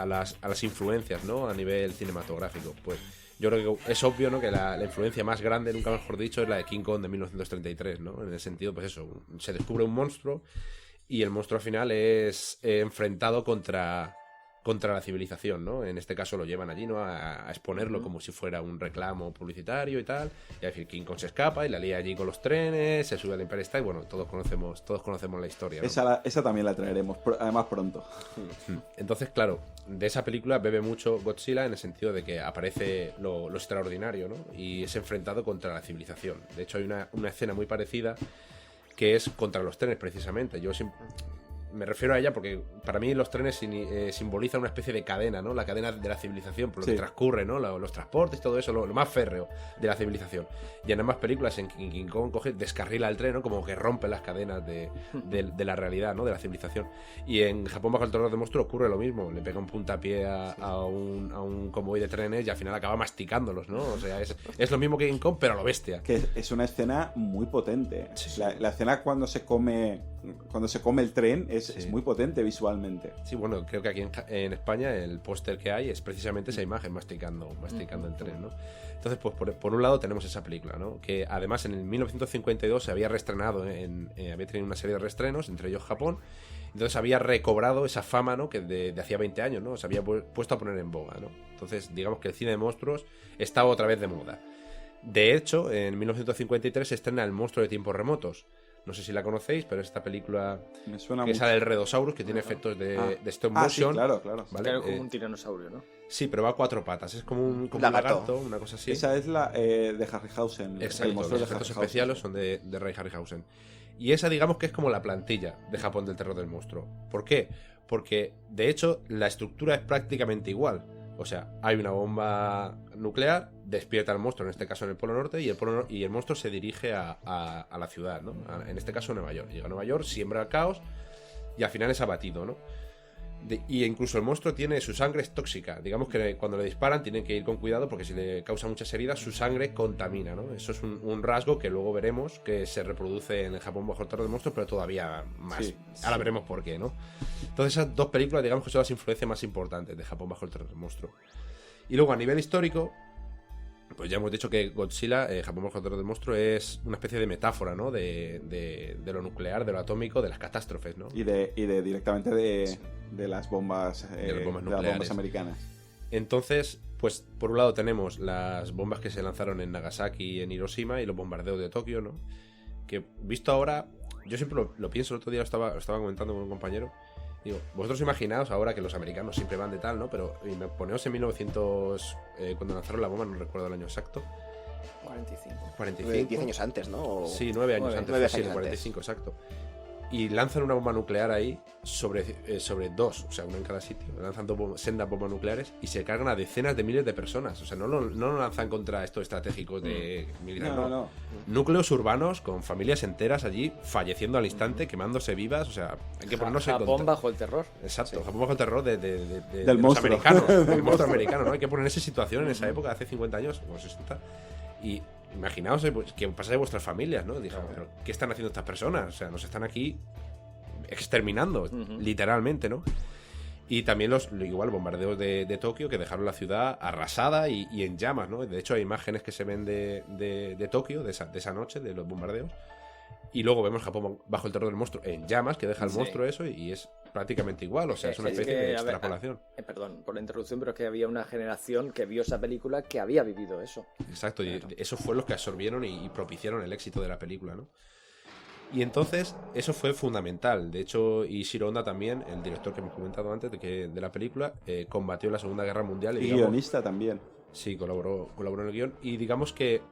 las influencias, ¿no? A nivel cinematográfico. Pues yo creo que es obvio, ¿no? Que la influencia más grande, nunca mejor dicho, es la de King Kong de 1933, ¿no? En el sentido, pues eso, se descubre un monstruo y el monstruo al final es enfrentado contra la civilización, ¿no? En este caso lo llevan allí, ¿no? A exponerlo como si fuera un reclamo publicitario y tal. Y al fin King Kong se escapa y la lía allí con los trenes, se sube al Empire State. Bueno, todos conocemos la historia, ¿no? Esa también la traeremos, además pronto. Entonces, claro, de esa película bebe mucho Godzilla en el sentido de que aparece lo extraordinario, ¿no? Y es enfrentado contra la civilización. De hecho, hay una escena muy parecida que es contra los trenes, precisamente. Yo siempre me refiero a ella porque para mí los trenes simbolizan una especie de cadena, ¿no? La cadena de la civilización, por lo que transcurre, ¿no? Los transportes, todo eso, lo más férreo de la civilización. Y en ambas películas, en King Kong descarrila el tren, ¿no? Como que rompe las cadenas de la realidad, ¿no? De la civilización. Y en Japón bajo el terror del monstruo ocurre lo mismo. Le pega un puntapié a un convoy de trenes y al final acaba masticándolos, ¿no? O sea, es lo mismo que King Kong, pero a lo bestia. Que es una escena muy potente. Sí. La escena cuando se come el tren es muy potente visualmente. Sí, bueno, creo que aquí en España el póster que hay es precisamente esa imagen masticando el tren, ¿no? Entonces, pues por un lado tenemos esa película, ¿no? Que además en el 1952 se había reestrenado, había tenido una serie de reestrenos, entre ellos Japón. Entonces había recobrado esa fama, ¿no? Que de hacía 20 años, ¿no? Se había puesto a poner en boga, ¿no? Entonces, digamos que el cine de monstruos estaba otra vez de moda. De hecho, en 1953 se estrena El monstruo de tiempos remotos. No sé si la conocéis, pero es esta película me suena que mucho. sale el Redosaurus, que tiene efectos de stop motion. Sí, claro. ¿vale? Claro, como un tiranosaurio, ¿no? Sí, pero va a cuatro patas. Es como un lagarto, una cosa así. Esa es la de Harryhausen. Exacto, los efectos especiales son de Ray Harryhausen. Y esa, digamos que es como la plantilla de Japón del terror del monstruo. ¿Por qué? Porque, de hecho, la estructura es prácticamente igual. O sea, hay una bomba nuclear, despierta al monstruo, en este caso en el Polo Norte, y el monstruo se dirige a la ciudad, ¿no? En este caso Nueva York. Llega a Nueva York, siembra el caos y al final es abatido, ¿no? Y incluso el monstruo su sangre es tóxica. Digamos que cuando le disparan tienen que ir con cuidado porque si le causa muchas heridas, su sangre contamina, ¿no? Eso es un rasgo que luego veremos que se reproduce en el Japón bajo el terror del monstruo, pero todavía más. Sí. Ahora veremos por qué, ¿no? Entonces esas dos películas, digamos que son las influencias más importantes de Japón bajo el terror del monstruo. Y luego a nivel histórico, pues ya hemos dicho que Godzilla, Japón bajo el terror del monstruo, es una especie de metáfora, ¿no? De lo nuclear, de lo atómico, de las catástrofes, ¿no? Y directamente de las bombas, las bombas de las bombas americanas. Entonces, pues por un lado tenemos las bombas que se lanzaron en Nagasaki y en Hiroshima y los bombardeos de Tokio, ¿no? Que visto ahora, yo siempre lo pienso, el otro día lo estaba comentando con un compañero. Digo, vosotros imaginaos ahora que los americanos siempre van de tal, ¿no? Pero poneos en 1900, cuando lanzaron la bomba, no recuerdo el año exacto. 45. 10 años antes, ¿no? Sí, 9 años antes. 9 sí, años 45, exacto. Y lanzan una bomba nuclear ahí sobre dos, o sea, una en cada sitio. Lanzan sendas bombas nucleares y se cargan a decenas de miles de personas. O sea, no lo lanzan contra estos estratégicos de militares. No. Núcleos urbanos con familias enteras allí falleciendo al instante, quemándose vivas. O sea, hay que ponernos en Japón bajo el terror. Exacto, sí. Japón bajo el terror de del los monstruo. americanos, del monstruo americano, ¿no? Hay que ponerse en situación en esa época, hace 50 años o 60. Y imaginaos que pasa de vuestras familias, ¿no? Dijamos, pero ¿qué están haciendo estas personas? O sea, nos están aquí exterminando, literalmente, ¿no? Y también igual bombardeos de Tokio que dejaron la ciudad arrasada y en llamas, ¿no? De hecho hay imágenes que se ven de Tokio, de esa noche, de los bombardeos. Y luego vemos Japón bajo el terror del monstruo en llamas, que deja el monstruo eso, y es prácticamente igual, o sea, es una especie de extrapolación. Perdón por la interrupción, pero es que había una generación que vio esa película que había vivido eso. Exacto, y eso fue los que absorbieron y propiciaron el éxito de la película, ¿no? Y entonces, eso fue fundamental. De hecho, Ishiro Honda también, el director que hemos comentado antes de la película, combatió la Segunda Guerra Mundial. Y guionista también. Sí, colaboró en el guión. Y digamos que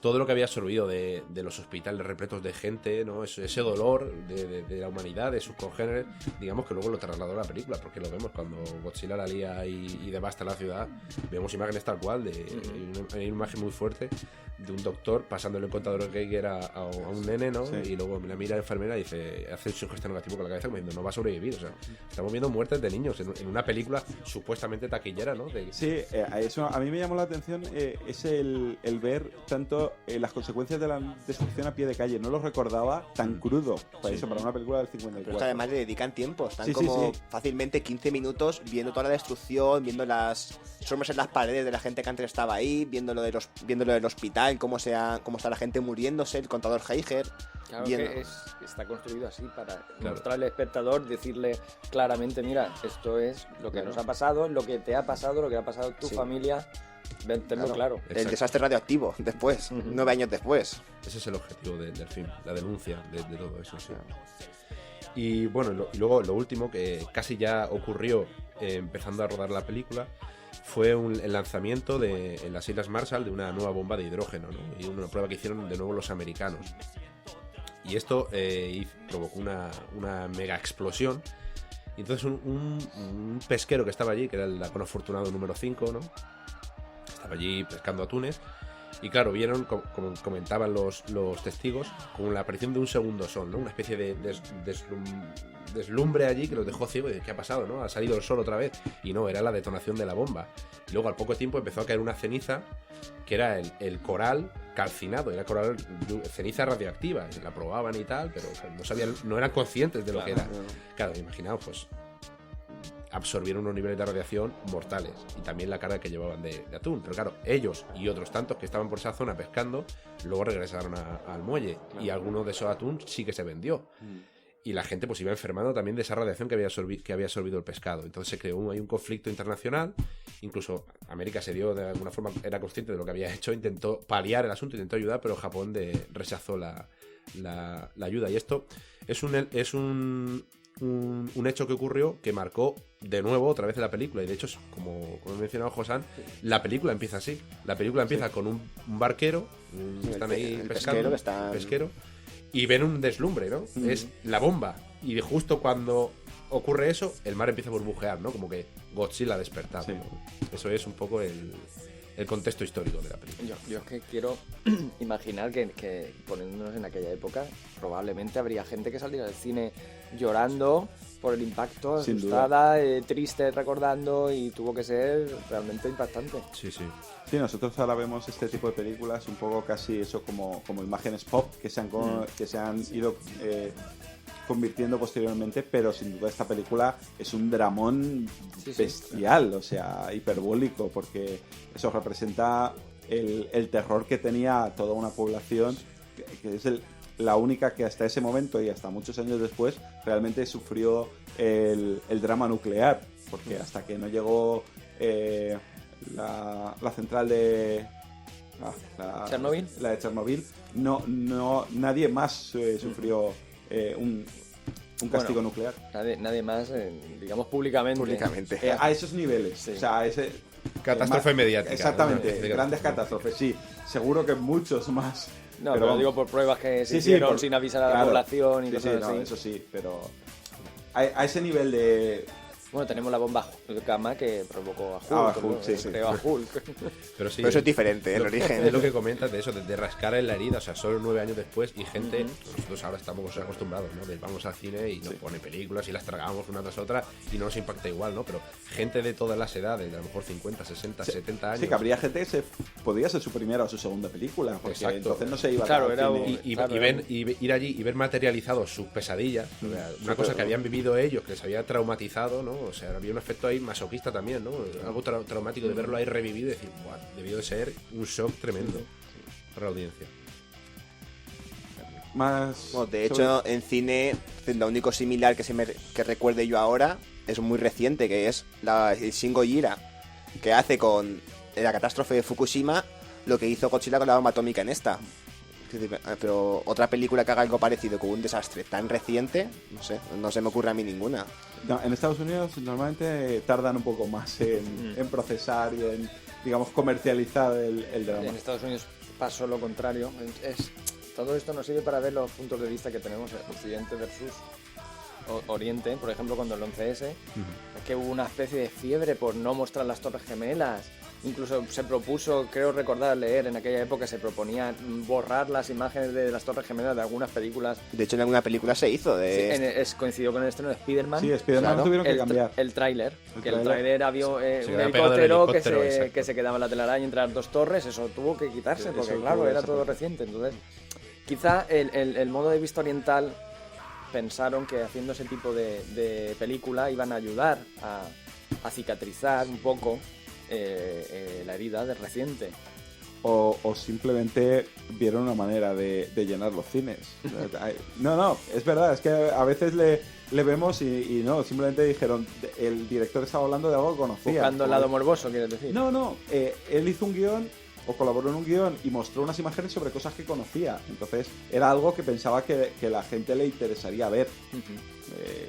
todo lo que había absorbido de los hospitales repletos de gente, ¿no? Ese dolor de la humanidad, de sus congéneres, digamos que luego lo trasladó a la película, porque lo vemos cuando Godzilla la lía y devasta la ciudad. Vemos imágenes tal cual, hay una imagen muy fuerte de un doctor pasándole el contador Geiger a un nene, ¿no? Sí. Y luego la mira la enfermera y hace un gesto negativo con la cabeza como diciendo, no va a sobrevivir. O sea, estamos viendo muertes de niños en una película supuestamente taquillera, ¿no? Sí, eso a mí me llamó la atención, es el ver tanto las consecuencias de la destrucción a pie de calle. No lo recordaba tan crudo para una película del 54. Pero es que además le dedican tiempo, están fácilmente 15 minutos viendo toda la destrucción, viendo las sombras en las paredes de la gente que antes estaba ahí, viendo lo del hospital, cómo está la gente muriéndose, el contador Geiger. Claro que está construido así para mostrarle al espectador, decirle claramente, mira, esto es lo que nos ha pasado, lo que te ha pasado, lo que ha pasado a tu familia. Tenlo claro. El desastre radioactivo después, 9 años después. Ese es el objetivo del film, la denuncia de todo eso. Sí. Y bueno, y luego lo último que casi ya ocurrió empezando a rodar la película fue el lanzamiento en las Islas Marshall de una nueva bomba de hidrógeno, ¿no? Y una prueba que hicieron de nuevo los americanos. Y esto provocó una mega explosión. Y entonces un pesquero que estaba allí, que era el lacón afortunado número 5, ¿no? Estaba allí pescando atunes. Y claro, vieron, como comentaban los testigos, con la aparición de un segundo sol, ¿no? Una especie de deslumbre allí que los dejó ciegos. ¿Qué ha pasado, no? Ha salido el sol otra vez. Y no, era la detonación de la bomba. Y luego al poco tiempo empezó a caer una ceniza que era el coral calcinado, era ceniza radioactiva. La probaban y tal, pero no eran conscientes de lo que era. Claro, imaginaos, pues absorbieron unos niveles de radiación mortales y también la carga que llevaban de atún. Pero claro, ellos y otros tantos que estaban por esa zona pescando luego regresaron al muelle y alguno de esos atún sí que se vendió. Y la gente pues iba enfermando también de esa radiación que había absorbido el pescado. Entonces se creó un conflicto internacional. Incluso América se dio de alguna forma, era consciente de lo que había hecho, intentó paliar el asunto, intentó ayudar, pero Japón rechazó la ayuda. Y esto es un hecho que ocurrió que marcó de nuevo otra vez la película. Y de hecho, como he mencionado Josan, la película empieza así. La película empieza con un barquero, están ahí pescando, pesquero, y ven un deslumbre, ¿no? Es la bomba. Y justo cuando ocurre eso, el mar empieza a burbujear, ¿no? Como que Godzilla ha despertado. ¿No? Eso es un poco el contexto histórico de la película. Yo es que quiero imaginar que poniéndonos en aquella época, probablemente habría gente que saliera del cine llorando por el impacto, asustada, triste, recordando, y tuvo que ser realmente impactante. Sí. Sí, nosotros ahora vemos este tipo de películas un poco casi eso como imágenes pop que se han ido convirtiendo posteriormente, pero sin duda esta película es un dramón bestial, o sea, hiperbólico, porque eso representa el terror que tenía toda una población, que es la única que hasta ese momento y hasta muchos años después realmente sufrió el drama nuclear, porque hasta que no llegó la central de Chernobyl, la de Chernobyl, no nadie más sufrió un castigo nuclear. Nadie más, digamos públicamente. A esos niveles, o sea, a ese catástrofe mediática. Exactamente, ¿no? Grandes catástrofes, sí. Seguro que muchos más. No, pero digo por pruebas que se hicieron sin avisar a la población y cosas así. Eso sí, pero a ese nivel de Bueno, tenemos la bomba gamma que provocó a Hulk. Ah, ¿no? Hulk, sí. Creó a Hulk. Pero sí, Pero eso es diferente, el lo- origen. Es lo que comentas de eso, de rascar en la herida, o sea, solo 9 años después y gente, nosotros ahora estamos acostumbrados, ¿no? De vamos al cine y nos pone películas y las tragamos una tras otra y no nos impacta igual, ¿no? Pero gente de todas las edades, de a lo mejor 50, 60, 70 años. Sí, que habría gente que podría ser su primera o su segunda película, porque Exacto. entonces no se iba Claro, al era cine. Ir allí y ver materializados sus pesadillas, o sea, una cosa que habían vivido ellos, que les había traumatizado, ¿no? O sea, había un efecto ahí masoquista también, ¿no? Algo traumático de verlo ahí revivido y decir, ¡buah! Debió de ser un shock tremendo para la audiencia. Más Bueno, de hecho, en cine, lo único similar que recuerde yo ahora es muy reciente, que es el Shin Gojira, que hace con la catástrofe de Fukushima lo que hizo Godzilla con la bomba atómica en esta. Es decir, pero otra película que haga algo parecido con un desastre tan reciente, no se me ocurre a mí ninguna. No, en Estados Unidos normalmente tardan un poco más en procesar y en, digamos, comercializar el drama. En Estados Unidos pasó lo contrario. Todo esto nos sirve para ver los puntos de vista que tenemos Occidente versus Oriente. Por ejemplo, cuando el 11S, es que hubo una especie de fiebre por no mostrar las Torres Gemelas. Incluso se propuso, creo recordar leer, en aquella época se proponía borrar las imágenes de las Torres Gemelas de algunas películas. De hecho, en alguna película se hizo. Coincidió con el estreno de Spider-Man. Sí, Spider-Man Claro. tuvieron que cambiar. El tráiler. El tráiler había un quedaba pegado del helicóptero exacto. que se quedaba en la telaraña entre las dos torres. Eso tuvo que quitarse, porque Eso claro, tuvo era esa todo parte. reciente. Entonces, quizá el modo de vista oriental pensaron que haciendo ese tipo de película iban a ayudar a cicatrizar un poco la herida de reciente. O simplemente vieron una manera de llenar los cines. No, es verdad, es que a veces le vemos y no, simplemente dijeron, el director estaba hablando de algo que conocía. Buscando el lado morboso, quieres decir. No, él hizo un guión o colaboró en un guión y mostró unas imágenes sobre cosas que conocía. Entonces era algo que pensaba que la gente le interesaría ver.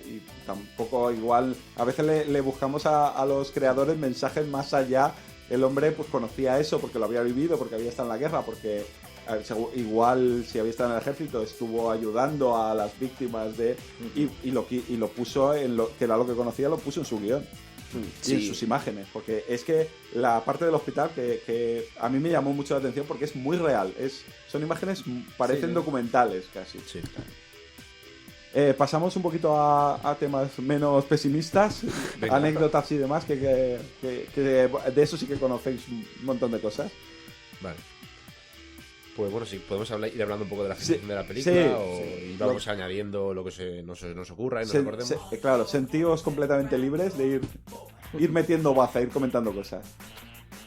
Y tampoco igual, a veces le buscamos a los creadores mensajes más allá. El hombre pues conocía eso porque lo había vivido, porque había estado en la guerra, porque igual si había estado en el ejército estuvo ayudando a las víctimas de y lo puso en lo que era lo que conocía, lo puso en su guión y en sus imágenes, porque es que la parte del hospital que a mí me llamó mucho la atención porque es muy real, son imágenes parecen documentales casi. Sí. Pasamos un poquito a temas menos pesimistas, Venga. anécdotas y demás, que de eso sí que conocéis un montón de cosas. Vale. Pues bueno, sí, podemos ir hablando un poco de la Sí, gestión de la película sí. y vamos añadiendo lo que nos ocurra y nos recordemos. Claro, sentíos completamente libres de ir metiendo baza, ir comentando cosas.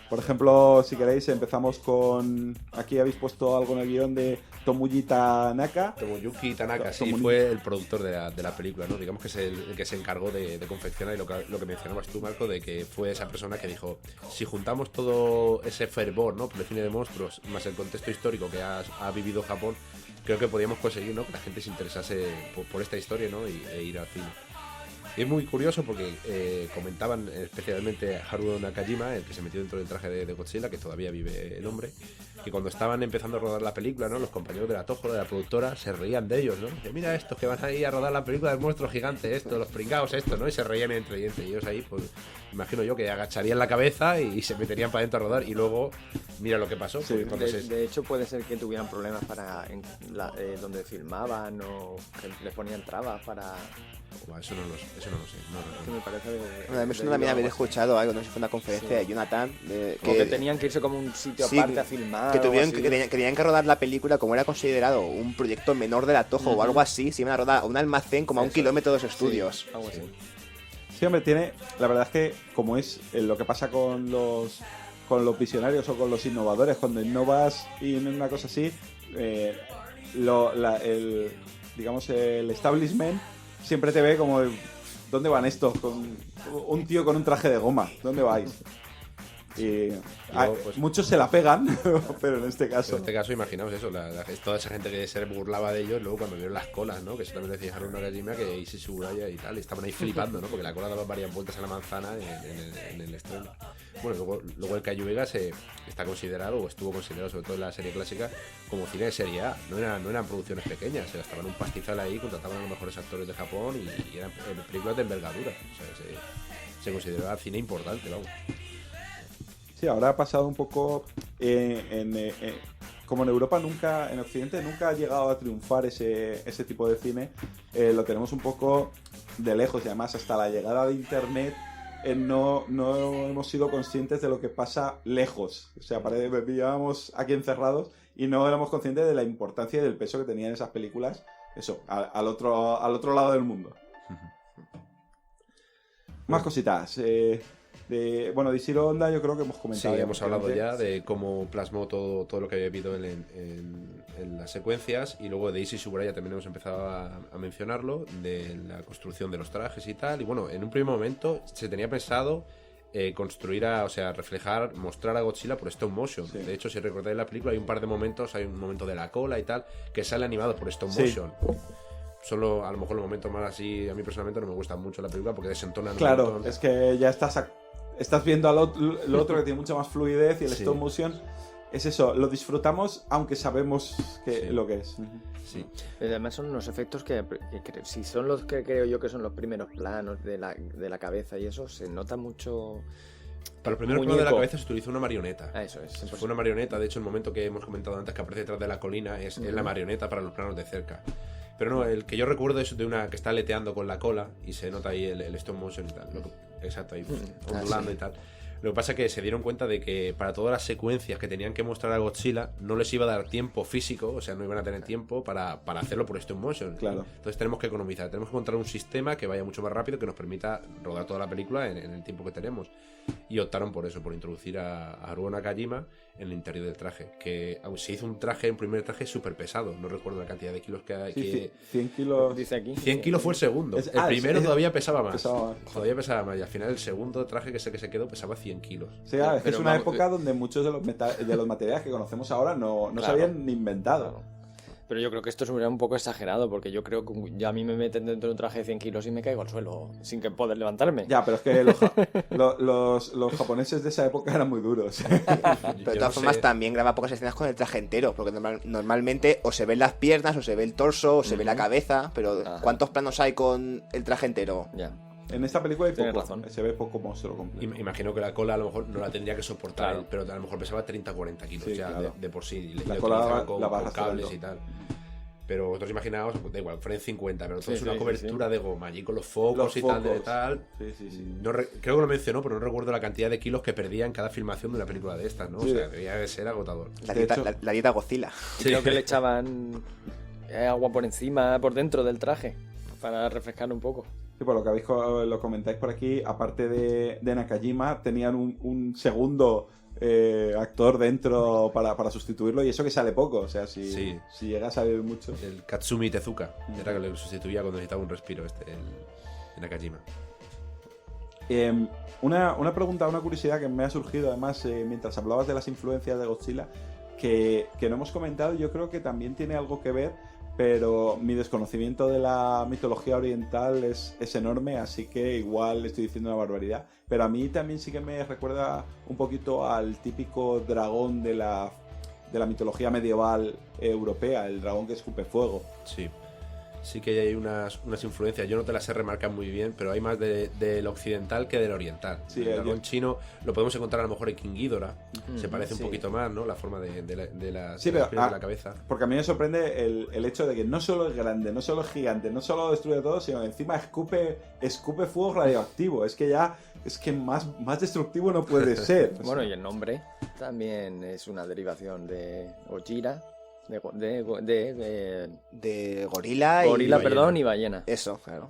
Por ejemplo, si queréis, empezamos con... Aquí habéis puesto algo en el guión de Tomoyuki Tanaka. Tomoyuki Tanaka, sí, Tomoyuki. fue el productor de la película, ¿no? Digamos que es el que se encargó de confeccionar y lo que mencionabas tú, Marco, de que fue esa persona que dijo, si juntamos todo ese fervor, ¿no? Por el cine de monstruos, más el contexto histórico que ha vivido Japón, creo que podíamos conseguir, ¿no? Que la gente se interesase por esta historia, ¿no? E ir al cine. Y es muy curioso porque comentaban especialmente a Haruo Nakajima, el que se metió dentro del traje de Godzilla, que todavía vive el hombre, que cuando estaban empezando a rodar la película, ¿no? Los compañeros de la Toho, de la productora, se reían de ellos, ¿no? Dice, mira estos que van ahí a rodar la película del monstruo gigante, los pringados, ¿no? Y se reían entre ellos ahí, pues imagino yo que agacharían la cabeza y se meterían para adentro a rodar y luego mira lo que pasó. Sí, De hecho, puede ser que tuvieran problemas donde filmaban o que les ponían trabas para... Buah, eso no lo sé. Que me parece Bueno, me suena también haber escuchado algo, no sé si fue una conferencia de Jonathan. que tenían que irse como a un sitio Sí, aparte a filmar. que o algo tuvieron así. que tenían que rodar la película como era considerado un proyecto menor de la Toho o algo así, se iban a rodar a un almacén como a un Eso. kilómetro de los estudios. Sí, algo así. Sí, hombre, la verdad es que como es lo que pasa con los visionarios o con los innovadores, cuando innovas y en una cosa así, digamos, el establishment siempre te ve como, ¿dónde van estos? Con un tío con un traje de goma, ¿dónde vais? Y pues- muchos se la pegan, pero en este caso... En este caso, imaginaos eso, toda esa gente que se burlaba de ellos, luego cuando vieron las colas, ¿no? Que eso también decía Haruno Nakajima, que Issei Tsuraya y tal, y estaban ahí flipando, ¿no? Porque la cola daba varias vueltas a la manzana en el estreno. Bueno, luego el Kaiju Vegas está considerado, o estuvo considerado, sobre todo en la serie clásica, como cine de serie A. No eran producciones pequeñas, se gastaban un pastizal ahí, contrataban a los mejores actores de Japón y eran películas de envergadura. O sea, se consideraba cine importante, vamos. Sí, ahora ha pasado un poco como en Europa nunca, en Occidente nunca ha llegado a triunfar ese tipo de cine. Lo tenemos un poco de lejos y además hasta la llegada de Internet no hemos sido conscientes de lo que pasa lejos. O sea, vivíamos aquí encerrados y no éramos conscientes de la importancia y del peso que tenían esas películas, eso, al otro lado del mundo. Más cositas. De Ishiro Honda yo creo que hemos comentado. Sí, hemos hablado ya de cómo plasmó todo lo que había habido en las secuencias, y luego de Issei Tsuraya también hemos empezado a mencionarlo, de la construcción de los trajes y tal. Y bueno, en un primer momento se tenía pensado reflejar, mostrar a Godzilla por stop motion. Sí. De hecho, si recordáis la película, hay un par de momentos, hay un momento de la cola y tal, que sale animado por stop motion. Solo a lo mejor los momentos más así, a mí personalmente no me gusta mucho la película porque desentonan. Claro, es que ya estás viendo lo otro que tiene mucha más fluidez, y el stop motion es eso, lo disfrutamos aunque sabemos lo que es. Sí. Además son unos efectos que si son los que creo yo que son los primeros planos de la cabeza y eso, se nota mucho. Para el primer plano de la cabeza se utilizó una marioneta. Eso es. Fue una marioneta, de hecho el momento que hemos comentado antes que aparece detrás de la colina es la marioneta para los planos de cerca. Pero no, el que yo recuerdo es de una que está aleteando con la cola y se nota ahí el stop motion y tal. Exacto, ahí ondulando y tal. Lo que pasa es que se dieron cuenta de que para todas las secuencias que tenían que mostrar a Godzilla no les iba a dar tiempo físico, o sea, no iban a tener tiempo para hacerlo por stop motion. Claro. Entonces tenemos que economizar, tenemos que encontrar un sistema que vaya mucho más rápido, que nos permita rodar toda la película en el tiempo que tenemos. Y optaron por eso, por introducir a Haruo Nakajima en el interior del traje, que se hizo un primer traje súper pesado, no recuerdo la cantidad de kilos que hay. Sí, 100 kilos. Dice aquí. 100 kilos fue el segundo. El primero todavía pesaba más. Todavía pesaba más. Y al final el segundo traje que es el que se quedó pesaba 100 kilos. O sea, es una época donde muchos de los materiales que conocemos ahora no se habían ni inventado. Claro. Pero yo creo que esto es un poco exagerado, porque yo creo que ya a mí me meten dentro de un traje de 100 kilos y me caigo al suelo sin que poder levantarme. Ya, pero es que los japoneses de esa época eran muy duros. Pero de todas formas también graba pocas escenas con el traje entero, porque normalmente o se ven las piernas, o se ve el torso, o se ve la cabeza, pero ¿cuántos planos hay con el traje entero? Ya. En esta película hay Tienes poco, razón. se ve poco monstruo completo. Imagino que la cola a lo mejor no la tendría que soportar, pero a lo mejor pesaba 30 o 40 kilos claro. de por sí. La cola con cables y tal. Pero vosotros imaginaos, pues da igual, fueron 50, pero todo es una cobertura de goma allí con los focos y tal. Sí. No creo que lo mencionó, pero no recuerdo la cantidad de kilos que perdía en cada filmación de una película de estas, ¿no? Sí. O sea, debía ser agotador. La dieta Godzilla. Creo que le echaban agua por encima, por dentro del traje, para refrescar un poco. Sí, por lo que lo comentáis por aquí, aparte de Nakajima, tenían un segundo actor dentro para sustituirlo, y eso que sale poco, o sea, si llega a salir mucho. El Katsumi Tezuka era que le sustituía cuando necesitaba un respiro en Nakajima. Una pregunta, una curiosidad que me ha surgido además mientras hablabas de las influencias de Godzilla, que no hemos comentado, yo creo que también tiene algo que ver, pero mi desconocimiento de la mitología oriental es enorme, así que igual estoy diciendo una barbaridad. Pero a mí también sí que me recuerda un poquito al típico dragón de la mitología medieval europea, el dragón que escupe fuego. Sí que hay unas influencias, yo no te las sé remarcar muy bien, pero hay más del occidental que del oriental. Sí, el dragón chino lo podemos encontrar a lo mejor en King Ghidorah, se parece un poquito más, ¿no? La forma de la cabeza. Porque a mí me sorprende el hecho de que no solo es grande, no solo es gigante, no solo destruye todo, sino que encima escupe fuego radioactivo. Es que más destructivo no puede ser. Bueno, y el nombre también es una derivación de Gojira. De gorila y ballena. Eso, claro.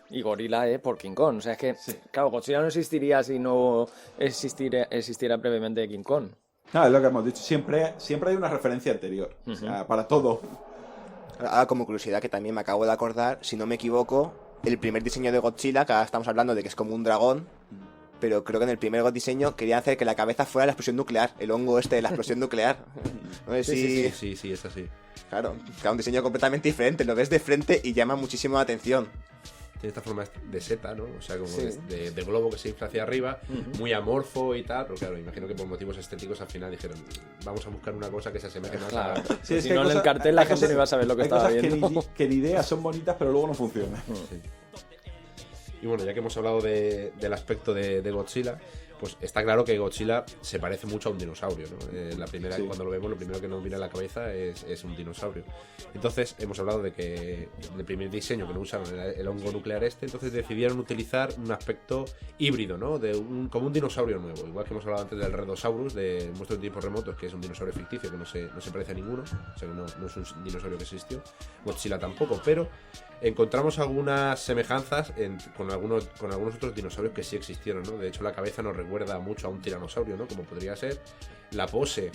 Y gorila es por King Kong. O sea, es que, claro, Godzilla no existiría si no existiera previamente King Kong. No, es lo que hemos dicho. Siempre hay una referencia anterior. O sea, para todo. Ahora, como curiosidad, que también me acabo de acordar, si no me equivoco, el primer diseño de Godzilla, que ahora estamos hablando de que es como un dragón, pero creo que en el primer diseño querían hacer que la cabeza fuera la explosión nuclear, el hongo de la explosión nuclear. No sé si... Sí, es así. Claro, un diseño completamente diferente, lo ves de frente y llama muchísimo la atención. Tiene esta forma de seta, ¿no? O sea, como de globo que se infla hacia arriba, muy amorfo y tal, pero claro, imagino que por motivos estéticos al final dijeron, vamos a buscar una cosa que se asemeje más a... Sí, si no, en el cartel la gente no iba a saber lo que estaba viendo. Que ni ideas son bonitas, pero luego no funcionan. Sí. Y bueno, ya que hemos hablado del aspecto de Godzilla, pues está claro que Godzilla se parece mucho a un dinosaurio, ¿no? Cuando lo vemos, lo primero que nos viene a la cabeza es un dinosaurio. Entonces, hemos hablado de que el primer diseño que no usaron era el hongo nuclear entonces decidieron utilizar un aspecto híbrido, ¿no? Como un dinosaurio nuevo. Igual que hemos hablado antes del Redosaurus, de Monstruos de Tiempos Remotos, que es un dinosaurio ficticio que no se parece a ninguno, o sea que no es un dinosaurio que existió. Godzilla tampoco, pero encontramos algunas semejanzas con algunos otros dinosaurios que sí existieron, ¿no? De hecho, la cabeza nos recuerda mucho a un tiranosaurio, ¿no? Como podría ser. La pose,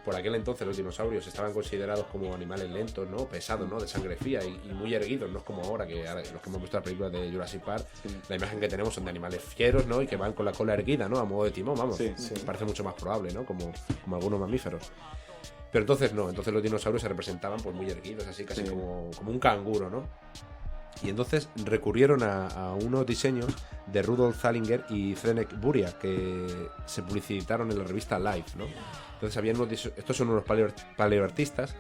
por aquel entonces los dinosaurios estaban considerados como animales lentos, ¿no? Pesados, ¿no? De sangre fría y muy erguidos, no es como ahora los que hemos visto la película de Jurassic Park, la imagen que tenemos son de animales fieros, ¿no? Y que van con la cola erguida, ¿no? A modo de timón, vamos. Parece mucho más probable, ¿no? Como algunos mamíferos. Pero entonces no, los dinosaurios se representaban pues muy erguidos, así casi como un canguro, ¿no? Y entonces recurrieron a unos diseños de Rudolf Zallinger y Zdeněk Buria que se publicitaron en la revista Life, ¿no? Entonces estos son unos paleoartistas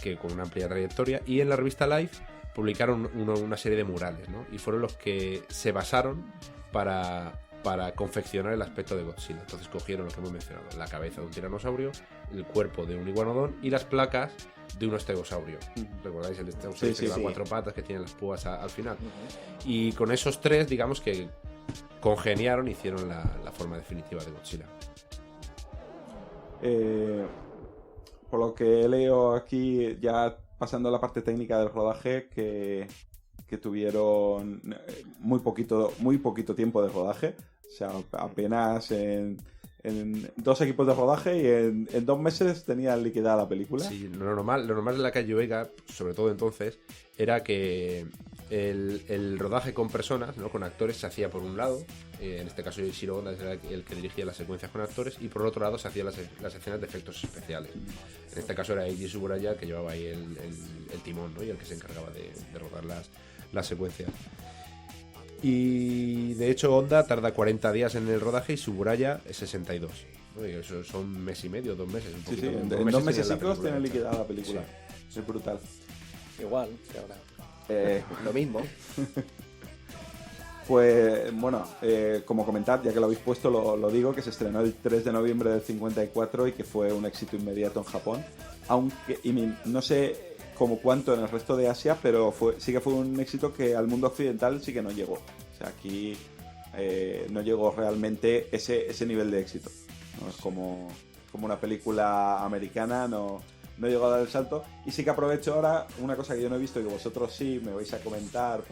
que con una amplia trayectoria, y en la revista Life publicaron una serie de murales, ¿no? Y fueron los que se basaron para confeccionar el aspecto de Godzilla. Entonces cogieron lo que hemos mencionado, la cabeza de un tiranosaurio, el cuerpo de un iguanodón y las placas de un estegosaurio. ¿Recordáis el estegosaurio que lleva 4 patas, que tiene las púas al final? Y con esos 3, digamos que congeniaron y hicieron la forma definitiva de Godzilla. Por lo que leo aquí, ya pasando a la parte técnica del rodaje, que tuvieron muy poquito tiempo de rodaje. O sea, apenas en 2 equipos de rodaje y en 2 meses tenían liquidada la película. Sí, lo normal en la calle Vega, sobre todo entonces, era que el rodaje con personas, ¿no? Con actores, se hacía por un lado, en este caso Ishiro Honda era el que dirigía las secuencias con actores, y por otro lado se hacían las escenas de efectos especiales. En este caso era Eiji Tsuburaya, que llevaba ahí el timón, ¿no? Y el que se encargaba de rodar las secuencias. Y de hecho Honda tarda 40 días en el rodaje y Tsuburaya 62, ¿no? Y eso son 1 mes y medio, 2 meses, un poquito. En 2 meses tienen liquidada la película. Sí. Es brutal. Igual que ahora. Lo mismo. Pues bueno, como comentad, ya que lo habéis puesto, lo digo, que se estrenó el 3 de noviembre del 54 y que fue un éxito inmediato en Japón. No sé como cuánto en el resto de Asia, pero sí que fue un éxito que al mundo occidental sí que no llegó. O sea, aquí no llegó realmente ese nivel de éxito. No es como una película americana, no llegó a dar el salto. Y sí que aprovecho ahora una cosa que yo no he visto y que vosotros sí me vais a comentar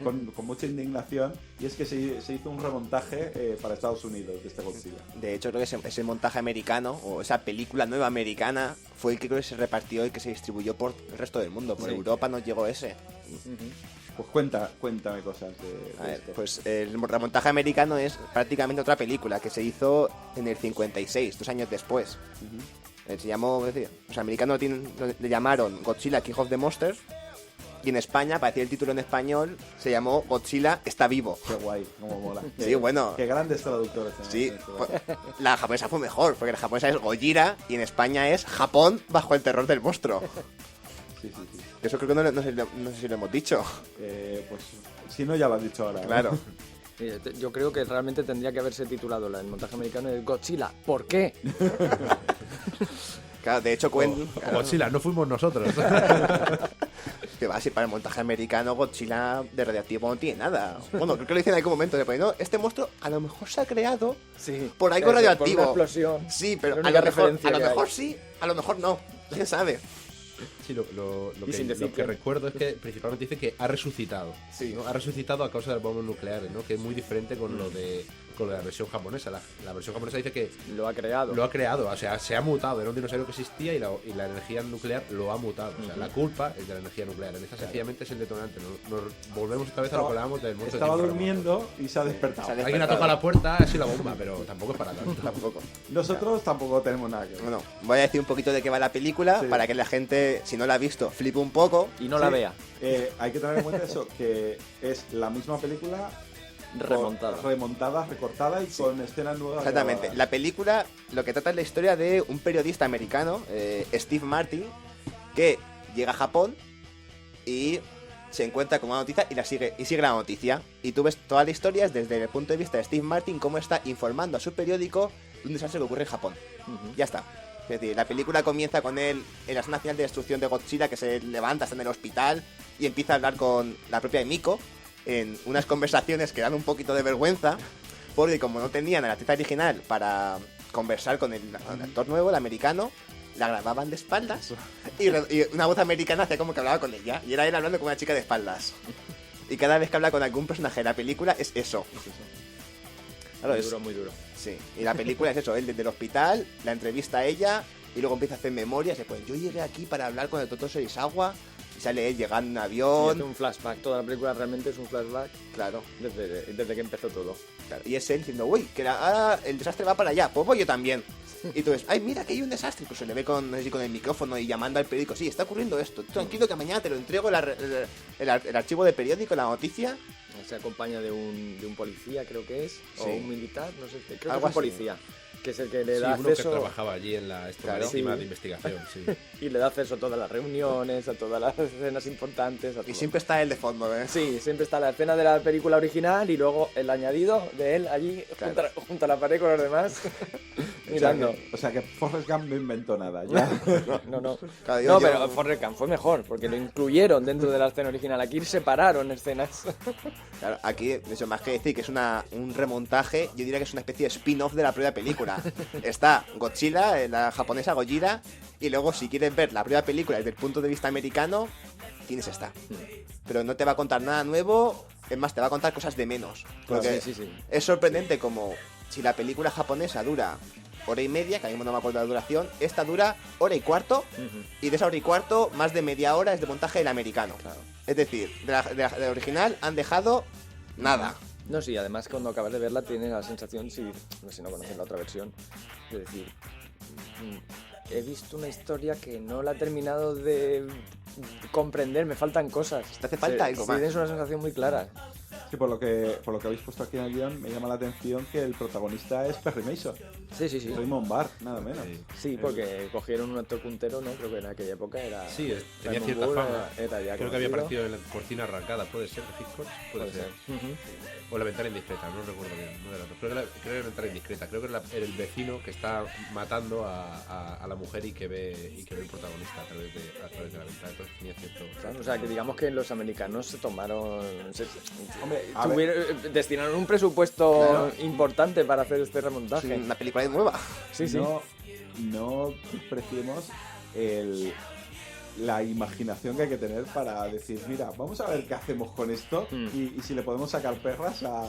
con mucha indignación, y es que se hizo un remontaje para Estados Unidos de este Godzilla. De hecho, creo que ese montaje americano, o esa película nueva americana, fue el que creo que se repartió y que se distribuyó por el resto del mundo. Por Europa no llegó ese. Pues cuéntame cosas de esto. Pues el remontaje americano es prácticamente otra película que se hizo en el 56, 2 años después. Se llamó, los americanos le llamaron Godzilla King of the Monsters, y en España, para decir el título en español, se llamó Godzilla está vivo. Qué guay, cómo mola. Sí, bueno. Qué grandes traductores. Sí, la japonesa fue mejor, porque la japonesa es Gojira y en España es Japón bajo el terror del monstruo. Sí. Eso creo que no sé si lo hemos dicho. Pues si no, ya lo has dicho ahora. Claro. Yo creo que realmente tendría que haberse titulado el montaje americano de Godzilla. ¿Por qué? Claro, de hecho, Godzilla, no fuimos nosotros. Que va, si para el montaje americano Godzilla de radioactivo no tiene nada. Bueno, creo que lo dicen en algún momento. No, este monstruo a lo mejor se ha creado por algo radioactivo. Por una explosión. Sí, pero a lo mejor sí, a lo mejor no. ¿Quién sabe? Sí, lo que recuerdo es que principalmente dice que ha resucitado. Sí. ¿no? Ha resucitado a causa de las bombas nucleares, ¿no? Que es muy diferente con lo de con la versión japonesa. La versión japonesa dice que Lo ha creado. o sea, se ha mutado, era un dinosaurio que existía y la energía nuclear lo ha mutado. O sea, la culpa es de la energía nuclear. En esta sencillamente es el detonante. Nos volvemos otra vez a lo que hablábamos del monstruo. Estaba durmiendo y se ha despertado. Alguien ha tocado la puerta, ha sido la bomba, pero tampoco es para tanto. Tampoco. Nosotros tampoco tenemos nada que ver. Bueno, voy a decir un poquito de qué va la película Sí. para que la gente, si no la ha visto, flipe un poco. Y no la Sí. vea. Hay que tener en cuenta eso, que es la misma película remontada, recortada y con escenas nuevas. Exactamente. grabadas. La película lo que trata es la historia de un periodista americano, Steve Martin, que llega a Japón y se encuentra con una noticia y sigue la noticia. Y tú ves toda la historia desde el punto de vista de Steve Martin, cómo está informando a su periódico de un desastre que ocurre en Japón. Ya está. Es decir, la película comienza con él en la escena final de destrucción de Godzilla, que se levanta, está en el hospital y empieza a hablar con la propia Miko en unas conversaciones que dan un poquito de vergüenza, porque como no tenían a la actriz original para conversar con el actor nuevo, el americano, la grababan de espaldas y una voz americana hacía como que hablaba con ella, y era él hablando con una chica de espaldas. Y cada vez que habla con algún personaje de la película es eso. Claro, Muy duro, muy duro. Sí, y la película es eso, él desde el hospital, la entrevista a ella, y luego empieza a hacer memorias, y pues yo llegué aquí para hablar con el Dr. Serizawa, y sale él llegando en un Y avión, hace un flashback. Toda la película realmente es un flashback claro, desde que empezó todo. claro, y es él diciendo, uy, que ahora el desastre va para allá, pues voy yo también. Y tú ves, ay, mira que hay un desastre, pues se le ve con, no sé si con el micrófono y llamando al periódico, sí, está ocurriendo esto, tranquilo que mañana te lo entrego el archivo de periódico, la noticia. Se acompaña de un policía, creo que es, o Sí. un militar, no sé, creo que Algo es un así. policía, que es el que le Sí, da uno que acceso trabajaba allí en la Claro, marítima sí. de investigación, sí. y le da acceso a todas las reuniones, a todas las escenas importantes. A Y todo. siempre está él de fondo, ¿eh? Sí, siempre está la escena de la película original y luego el añadido de él allí Claro. junto a la pared con los demás mirando. O sea que Forrest Gump no inventó nada. Ya. No. Claro, No, yo- pero Forrest Gump fue mejor porque lo incluyeron dentro de la escena original. Aquí separaron escenas. Claro, aquí, eso más que decir que es un remontaje, yo diría que es una especie de spin-off de la primera película. Está Godzilla, la japonesa Gojira, y luego si quieres ver la primera película desde el punto de vista americano, tienes esta. Pero no te va a contar nada nuevo, es más, te va a contar cosas de menos. Porque Sí. es sorprendente como si la película japonesa dura hora y media, que a mí no me acuerdo la duración, esta dura hora y cuarto, y de esa hora y cuarto, más de media hora es de montaje del americano. Es decir, de la original han dejado nada. No, sí, además cuando acabas de verla tienes la sensación, si no conoces la otra versión, de decir, he visto una historia que no la he terminado de comprender, me faltan cosas. Te hace falta algo más. Tienes una sensación muy clara. Sí, por lo que habéis puesto aquí en el guión, me llama la atención que el protagonista es Perry Mason. Sí. Raymond Barr, nada menos. Sí, porque cogieron un actor puntero, ¿no? Creo que en aquella época era... Sí, tenía Raymond cierta Burr fama. era ya Creo que había conocido. aparecido en la Cortina Arrancada, puede ser, de Hitchcock, puede ser. O La Ventana Indiscreta, no recuerdo bien. No era, creo que era La Ventana Indiscreta. Creo que era el vecino que está matando a la mujer y que ve el protagonista a través de la ventana. Entonces tenía cierto... Claro, o sea, que digamos que los americanos se tomaron... Hombre, a ver. Destinaron un presupuesto Claro. importante para hacer este Es remontaje. una película nueva. Sí. No despreciemos la imaginación que hay que tener para decir, mira, vamos a ver qué hacemos con esto y si le podemos sacar perras a...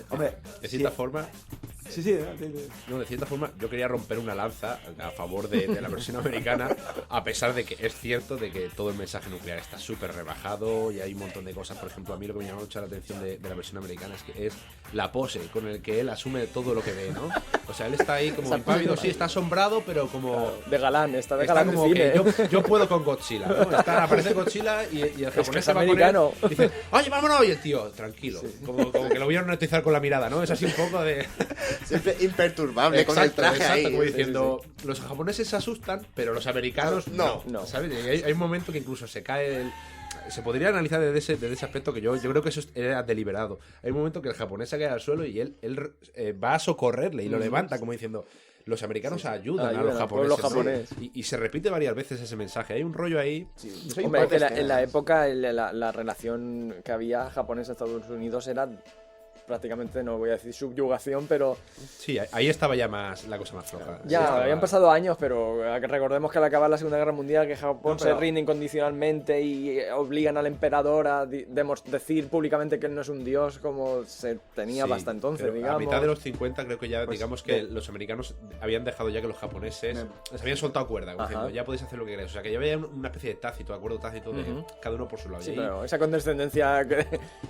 Hombre, De cierta forma... Sí, sí. No, de cierta forma, yo quería romper una lanza a favor de la versión americana, a pesar de que es cierto de que todo el mensaje nuclear está súper rebajado y hay un montón de cosas. Por ejemplo, a mí lo que me llamó mucho la atención de la versión americana es la pose con el que él asume todo lo que ve, ¿no? O sea, él está ahí como impávido, sí, está asombrado, pero como... De galán, está de Está galán de como cine. que yo puedo con Godzilla, ¿no? Aparece Godzilla y el japonés es se va americano. con él, dice, oye, vámonos, y el tío, tranquilo. Como que lo voy a hipnotizar con la mirada, ¿no? Es así un poco de... Siempre imperturbable con el traje exacto, ahí. como diciendo, los japoneses se asustan, pero los americanos No. ¿sabes? Y hay un momento que incluso se cae se podría analizar desde ese aspecto que yo creo que eso era deliberado. Hay un momento que el japonés se cae al suelo y él va a socorrerle y lo levanta como diciendo, los americanos ayudan a los al pueblo japoneses. japonés. Y se repite varias veces ese mensaje. Hay un rollo ahí. Yo soy un Hombre, poco en la época la relación que había japonés-Estados Unidos era prácticamente, no voy a decir subyugación, pero Sí, ahí estaba ya más la cosa más floja. ya Sí, estaba- habían pasado años, pero recordemos que al acabar la Segunda Guerra Mundial que Japón No, pero- se rinde incondicionalmente y obligan al emperador a decir públicamente que él no es un dios como se tenía Sí, hasta entonces, pero digamos. A mitad de los 50 creo que ya, Pues, digamos que los americanos habían dejado ya que los japoneses les habían soltado cuerda, como Ajá. diciendo, ya podéis hacer lo que queráis. O sea, que ya había una especie de tácito, acuerdo tácito de Ujú. cada uno por su lado. Sí, Y ahí- pero esa condescendencia que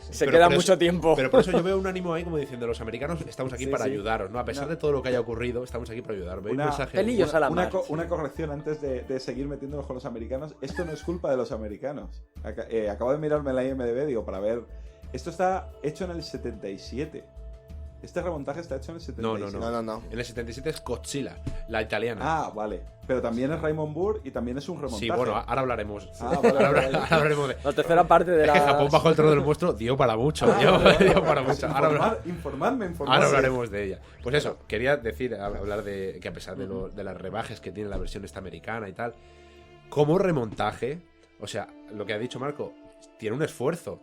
se pero queda por eso- mucho tiempo. Pero por eso yo veo un ánimo ahí como diciendo, los americanos estamos aquí Sí, para sí. ayudaros, ¿no? A pesar de todo lo que haya ocurrido, estamos aquí para ayudar. Veo un Una- mensaje... Pelillos a la Una, mar. una corrección antes de seguir metiéndonos con los americanos. Esto no es culpa de los americanos. Acabo de mirarme la IMDb, digo, para ver. Esto está hecho en el 77. Este remontaje está hecho en el 77. No. En el 77 es Godzilla, la italiana. Ah, vale. Pero también es Raymond Burr y también es un remontaje. Sí, bueno, ahora hablaremos. Ah, vale, ahora, vale. ahora hablaremos de... La tercera parte de Es la... que Japón bajo el trono del monstruo dio para mucho. Dio para mucho. Informadme. Ahora hablaremos de ella. Pues eso, quería decir, hablar de que a pesar de las rebajes que tiene la versión esta americana y tal, como remontaje, o sea, lo que ha dicho Marco, tiene un esfuerzo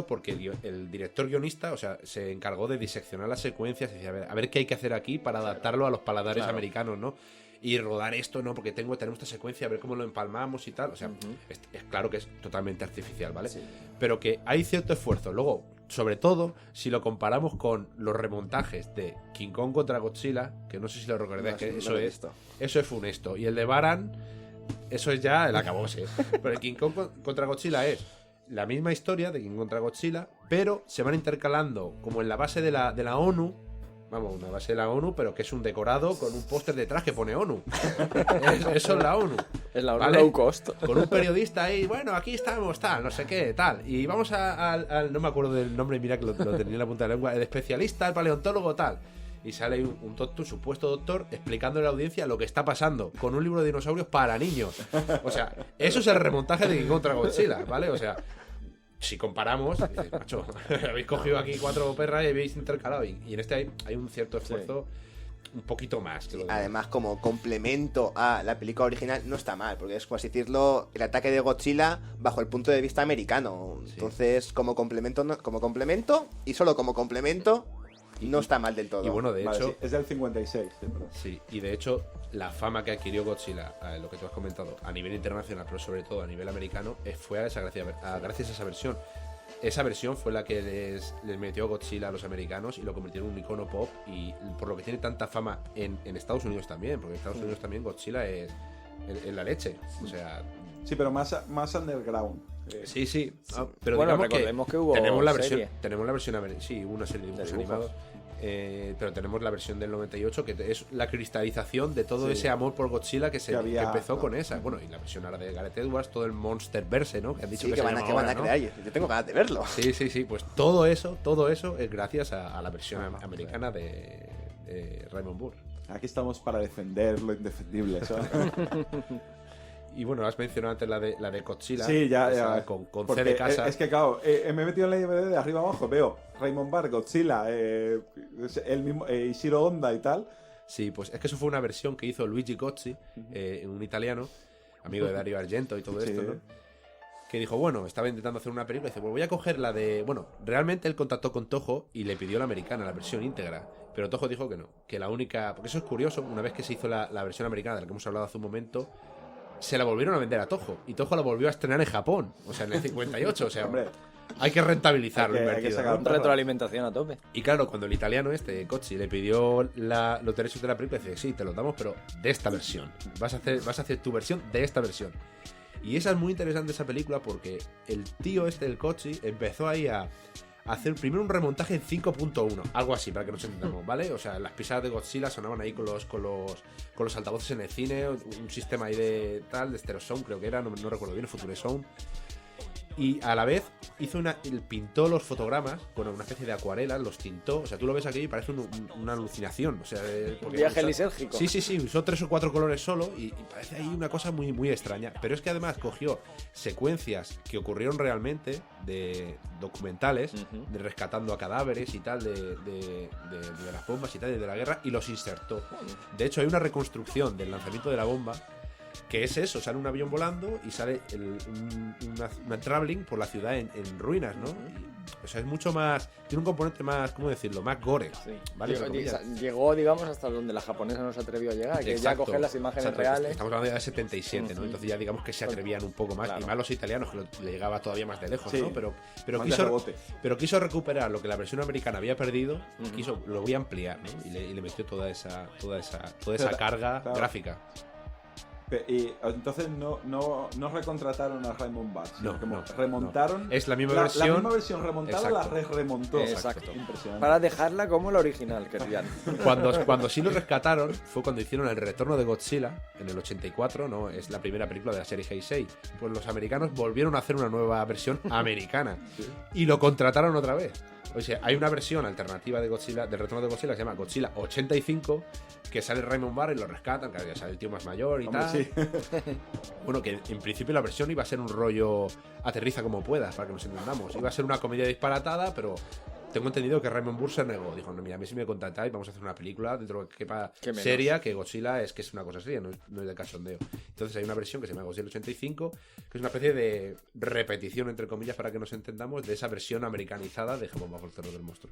porque el director guionista, o sea, se encargó de diseccionar las secuencias y decir, a ver qué hay que hacer aquí para adaptarlo a los paladares americanos, ¿no? Y rodar esto, ¿no? Porque tenemos esta secuencia, a ver cómo lo empalmamos y tal. O sea, es claro que es totalmente artificial, ¿vale? Sí. Pero que hay cierto esfuerzo. Luego, sobre todo, si lo comparamos con los remontajes de King Kong contra Godzilla, que no sé si lo recordáis, que eso es funesto. Y el de Baran, eso es ya el acabose. Pero el King Kong contra Godzilla es la misma historia de King Kong contra Godzilla, pero se van intercalando como en la base de la ONU. Vamos, una base de la ONU, pero que es un decorado con un póster detrás que pone ONU. Eso es la ONU. Es la ONU, ¿vale? low cost. Con un periodista ahí, bueno, aquí estamos, tal, no sé qué, tal. Y vamos al no me acuerdo del nombre, mira que lo tenía en la punta de la lengua, el especialista, el paleontólogo, tal. Y sale un supuesto doctor explicándole a la audiencia lo que está pasando con un libro de dinosaurios para niños. O sea, eso es el remontaje de King contra Godzilla, ¿vale? O sea, si comparamos, dices, macho, habéis cogido aquí 4 perras y habéis intercalado. Y en este hay un cierto esfuerzo un poquito más. Que lo demás. Además, como complemento a la película original, no está mal, porque es, por así decirlo, el ataque de Godzilla bajo el punto de vista americano. Sí. Entonces, como complemento y solo como complemento, no está mal del todo. Y bueno, de Vale, hecho, sí, es del 56. Sí, perdón. sí, y de hecho, la fama que adquirió Godzilla, lo que tú has comentado, a nivel internacional, pero sobre todo a nivel americano, fue gracias a esa versión. Esa versión fue la que les metió Godzilla a los americanos y lo convirtió en un icono pop, y por lo que tiene tanta fama en Estados Unidos también, porque en Estados Unidos también Godzilla es la leche. O sea, Sí, pero más underground. sí. Pero Bueno, digamos recordemos que hubo tenemos la serie. versión, sí, hubo una serie de dibujos animados. Pero tenemos la versión del 98 que es la cristalización de todo ese amor por Godzilla que había, que empezó ¿no? con esa. Bueno, y la versión ahora de Gareth Edwards, todo el Monsterverse, ¿no? Que han dicho Sí, que que se van llama a ahora, ¿no? crear. Yo tengo ganas de verlo. Sí, pues todo eso es gracias a la versión americana de Raymond Burr. Aquí estamos para defender lo indefendible. ¿sabes? Y bueno, has mencionado antes la de Godzilla. Sí, ya. Esa con C Porque de casa. Es que, claro, me he metido en la IMDb de arriba abajo, veo Raymond Burr, Godzilla, el mismo, Ishiro Honda y tal. Sí, pues es que eso fue una versión que hizo Luigi Gozzi, un italiano, amigo de Dario Argento y todo Sí. esto, ¿no? Que dijo, bueno, estaba intentando hacer una película y dice, pues voy a coger la de... Bueno, realmente él contactó con Toho y le pidió la americana, la versión íntegra. Pero Toho dijo que no, que la única... Porque eso es curioso, una vez que se hizo la versión americana de la que hemos hablado hace un momento, se la volvieron a vender a Toho. Y Toho la volvió a estrenar en Japón, o sea, en el 58. O sea, Hombre, hay que rentabilizar lo hay que invertido, sacar ¿no? Retroalimentación a tope. Y claro, cuando el italiano Gozzi, le pidió los derechos de la película, dice, sí, te los damos, pero de esta versión. Vas a hacer tu versión de esta versión. Y esa es muy interesante, esa película, porque el tío el Gozzi, empezó ahí a hacer primero un remontaje en 5.1, algo así, para que nos entendamos, ¿vale? O sea, las pisadas de Godzilla sonaban ahí con los altavoces en el cine, un sistema ahí de Stereo Sound, creo que era, no recuerdo bien, Future Sound. Y a la vez pintó los fotogramas con una especie de acuarela, los tintó. O sea, tú lo ves aquí y parece una alucinación. O sea, Un viaje lisérgico. Sí, usó 3 o 4 colores solo y parece ahí una cosa muy, muy extraña. Pero es que además cogió secuencias que ocurrieron realmente, de documentales, de rescatando a cadáveres y tal, de las bombas y tal, de la guerra, y los insertó. De hecho, hay una reconstrucción del lanzamiento de la bomba que es eso, sale un avión volando y sale una traveling por la ciudad en ruinas, ¿no? O sea, es mucho más, tiene un componente más, ¿cómo decirlo? Más gore, Sí. ¿vale? Llegó, digamos, hasta donde la japonesa no se atrevió a llegar, que ya coger las imágenes reales. Estamos hablando de 77, ¿no? Entonces ya digamos que se atrevían un poco más, y más los italianos, que le llegaba todavía más de lejos, ¿no? Pero quiso recuperar lo que la versión americana había perdido, lo voy a ampliar, ¿no? Y le metió toda esa carga gráfica. Y entonces no recontrataron a Raymond Barr, sino que remontaron. Es la misma versión. La misma versión remontada, la remontó. Exacto. Impresionante. Para dejarla como la original, querían. Cuando sí lo rescataron fue cuando hicieron El Retorno de Godzilla en el 84, ¿no? Es la primera película de la serie Heisei. Pues los americanos volvieron a hacer una nueva versión americana y lo contrataron otra vez. O sea, hay una versión alternativa de Godzilla, del Retorno de Godzilla, que se llama Godzilla 85, que sale Raymond Barr y lo rescatan, que ya sale el tío más mayor y tal. Sí. Bueno, que en principio la versión iba a ser un rollo aterriza como puedas, para que nos entendamos. Iba a ser una comedia disparatada, pero tengo entendido que Raymond Burr se negó. Dijo, no, mira, a mí si me contactáis vamos a hacer una película dentro de que quepa seria, que Godzilla es una cosa seria, no es de cachondeo. Entonces hay una versión que se llama Godzilla 85, que es una especie de repetición, entre comillas, para que nos entendamos, de esa versión americanizada de Japón bajo el terror del monstruo.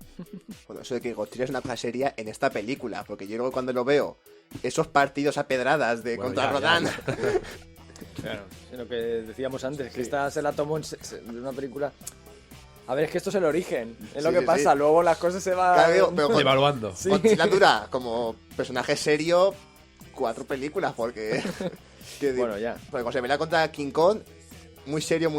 Bueno, eso de que Godzilla es una cosa seria en esta película, porque yo luego cuando lo veo, esos partidos a pedradas de contra Rodan... Claro, es lo que decíamos antes, que esta se la tomó de una película... A ver, es que esto es el origen, es lo que pasa, luego las cosas se van... Claro, pero evaluando. Sí. Godzilla dura como personaje serio 4 películas, porque... bueno, ya. Porque cuando se pelea contra King Kong, muy serio,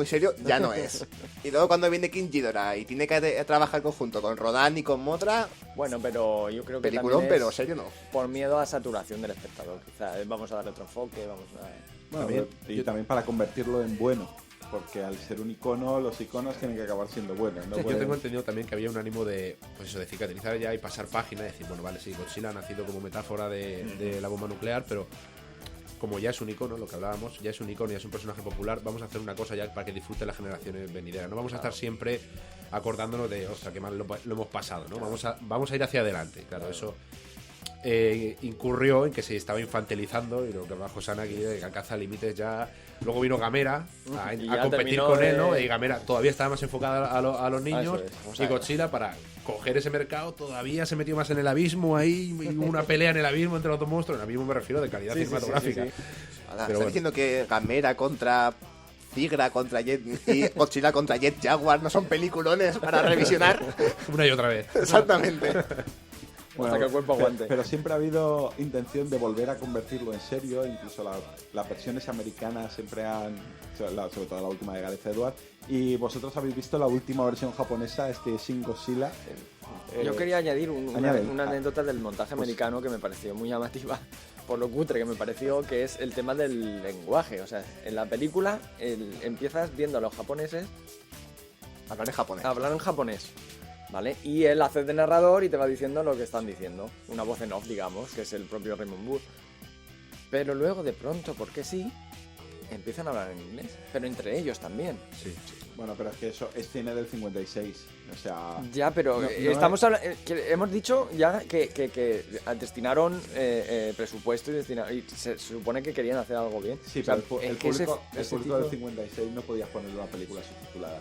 ya no es. Y luego cuando viene King Ghidorah y tiene que trabajar conjunto con Rodan y con Mothra... Bueno, pero yo creo que peliculón, pero serio no. Por miedo a saturación del espectador, quizás vamos a darle otro enfoque, vamos a... Bueno, también para convertirlo en bueno. Porque al ser un icono, los iconos tienen que acabar siendo buenos. ¿No? Yo tengo entendido también que había un ánimo de, pues eso, de cicatrizar ya y pasar página y decir, bueno, vale, sí, Godzilla ha nacido como metáfora de la bomba nuclear, pero como ya es un icono, lo que hablábamos, ya es un icono y es un personaje popular, vamos a hacer una cosa ya para que disfrute las generaciones venideras. No vamos a estar siempre acordándonos de, ostras, qué mal lo hemos pasado, ¿no? Vamos a ir hacia adelante, claro, eso... incurrió en que se estaba infantilizando y lo que bajo Sana aquí que alcanza límites ya. Luego vino Gamera a competir con él, ¿no? Y Gamera todavía estaba más enfocada a los niños, y Godzilla, para coger ese mercado, todavía se metió más en el abismo ahí, y hubo una pelea en el abismo entre los dos monstruos. En el abismo me refiero de calidad cinematográfica. ¿Estás diciendo que Gamera contra Tigra contra Jet y Godzilla contra Jet Jaguar no son peliculones para revisionar? Una y otra vez. Exactamente. Bueno, hasta que el cuerpo aguante. Pero siempre ha habido intención de volver a convertirlo en serio. Incluso las versiones americanas siempre han, sobre todo la última de Gareth Edwards. Y vosotros habéis visto la última versión japonesa, Shin Godzilla. Yo quería añadir una anécdota del montaje americano que me pareció muy llamativa, por lo cutre que me pareció, que es el tema del lenguaje. O sea, en la película empiezas viendo a los japoneses hablar en japonés. ¿Vale? Y él hace de narrador y te va diciendo lo que están diciendo. Una voz en off, digamos, que es el propio Raymond Burr. Pero luego, de pronto, porque sí, empiezan a hablar en inglés. Pero entre ellos también. Sí. Bueno, pero es que eso es cine del 56. O sea... Ya, pero estamos hablando... hemos dicho ya que destinaron presupuesto y se supone que querían hacer algo bien. Sí, pero el público del 56 no podías ponerle una película subtitulada.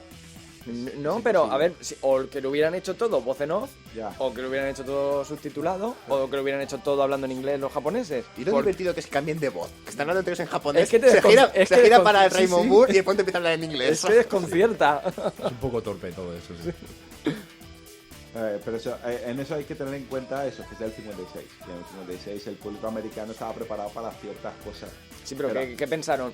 No, pero a ver, o que lo hubieran hecho todo voz en off, o que lo hubieran hecho todo subtitulado, o que lo hubieran hecho todo hablando en inglés los japoneses. Y lo divertido que es que cambien de voz. Que están hablando entre ellos en japonés, es que se gira para el Raymond Burr y después te empieza a hablar en inglés. Es que desconcierta. Es un poco torpe todo eso, sí. Pero eso, en eso hay que tener en cuenta eso, que es del 56. Y en el 56 el público americano estaba preparado para ciertas cosas. Sí, pero ¿qué pensaron?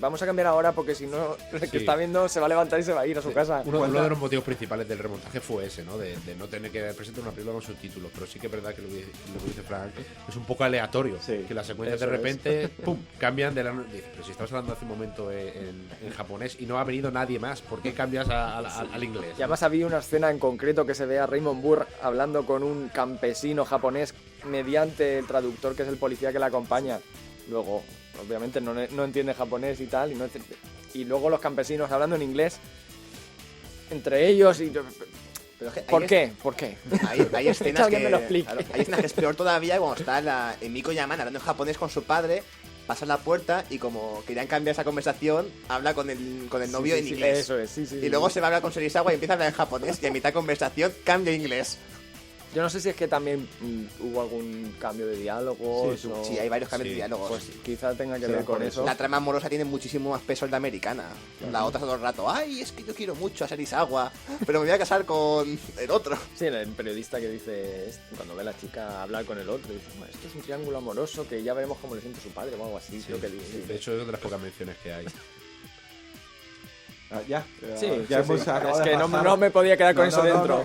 Vamos a cambiar ahora porque si no, el que está viendo se va a levantar y se va a ir a su casa. Uno de los motivos principales del remontaje fue ese, ¿no? De no tener que presentar una película con subtítulos. Pero sí que es verdad que lo que dice Frank es un poco aleatorio. Sí, que las secuencias de repente ¡pum! Cambian de la... Pero si estabas hablando hace un momento en japonés y no ha venido nadie más, ¿por qué cambias al inglés? Y además había una escena en concreto que se ve a Raymond Burr hablando con un campesino japonés mediante el traductor, que es el policía que le acompaña. Luego, obviamente no entiende japonés y tal, y luego los campesinos hablando en inglés entre ellos y... Pero ¿Por qué? Hay escenas que me lo explique. Claro, hay escenas que es peor todavía cuando está Emiko Yaman hablando en japonés con su padre pasa la puerta y como querían cambiar esa conversación, habla con el novio en inglés. Eso es, sí. Y luego se va a hablar con Serizawa y empieza a hablar en japonés y a mitad de conversación cambia a inglés. Yo no sé si es que también hubo algún cambio de diálogos. Sí, hay varios cambios de diálogos. Pues quizá tenga que ver con eso. La trama amorosa tiene muchísimo más peso en la americana. La otra todo el rato, ay, es que yo quiero mucho a Serizawa, pero me voy a casar con el otro. Sí, el periodista que dice, cuando ve a la chica hablar con el otro, dice, bueno, esto es un triángulo amoroso que ya veremos cómo le siente su padre o algo así, creo que dice. De hecho, es de las pocas menciones que hay. Hemos acabado es que de no, pasar. no me podía quedar con eso dentro.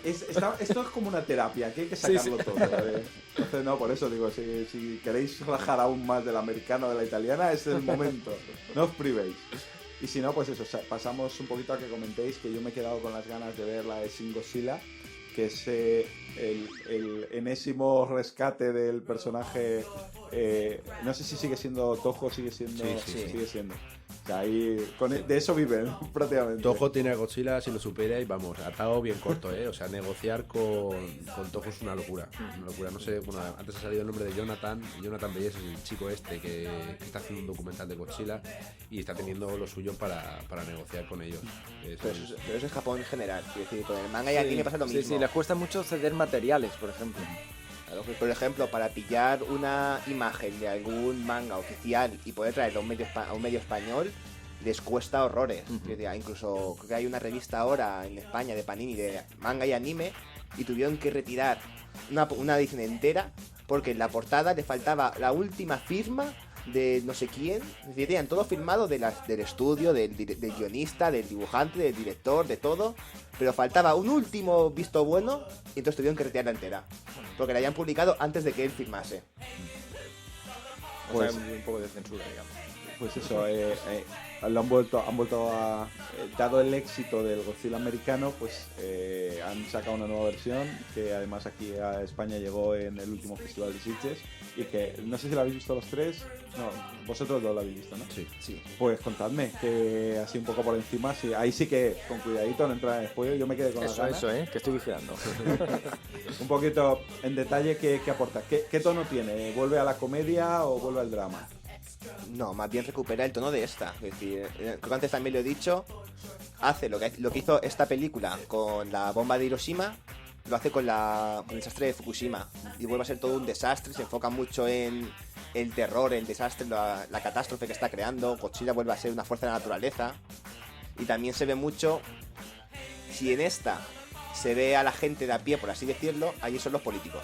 Esto es como una terapia, aquí hay que sacarlo todo. Entonces, no, por eso digo, si queréis rajar aún más del americano o de la italiana, es el momento. No os privéis. Y si no, pues eso, pasamos un poquito a que comentéis que yo me he quedado con las ganas de ver la de Shin Godzilla, que es el enésimo rescate del personaje. No sé si sigue siendo Toho, sigue siendo. Sigue siendo. O sea, ahí, de eso viven prácticamente. Toho tiene a Godzilla, si lo supera, y vamos, atado bien corto, ¿eh? O sea, negociar con Toho es una locura. Una locura, no sé, bueno, antes ha salido el nombre de Jonathan Beyes, el chico este que está haciendo un documental de Godzilla y está teniendo lo suyo para negociar con ellos. Pero eso es Japón en general, quiero decir, con el manga y aquí me pasa lo mismo. Sí, les cuesta mucho ceder materiales, por ejemplo. Claro, por ejemplo, para pillar una imagen de algún manga oficial y poder traerlo a un medio español, les cuesta horrores. Incluso creo que hay una revista ahora en España de Panini de manga y anime y tuvieron que retirar una edición entera porque en la portada le faltaba la última firma de no sé quién. Es decir, tenían todo firmado del estudio, del guionista, del dibujante, del director, de todo, pero faltaba un último visto bueno y entonces tuvieron que retirarla entera porque la habían publicado antes de que él firmase. Pues un poco de censura, digamos. Pues eso, han vuelto a... dado el éxito del Godzilla americano, pues han sacado una nueva versión que además aquí a España llegó en el último festival de Sitges y que no sé si la habéis visto los tres. No, vosotros dos la habéis visto, ¿no? Sí. Pues contadme, que así un poco por encima, sí, ahí sí que con cuidadito no entra en spoiler, yo me quedé con las ganas. Eso, que estoy vigilando. Un poquito en detalle, ¿qué aporta? ¿Qué tono tiene? ¿Vuelve a la comedia o vuelve al drama? No, más bien recupera el tono de esta. Es decir, creo que antes también lo he dicho, hace lo que hizo esta película con la bomba de Hiroshima, lo hace con el desastre de Fukushima. Y vuelve a ser todo un desastre, se enfoca mucho en el terror, el desastre, la catástrofe que está creando. Godzilla vuelve a ser una fuerza de la naturaleza. Y también se ve mucho, si en esta se ve a la gente de a pie, por así decirlo, allí son los políticos.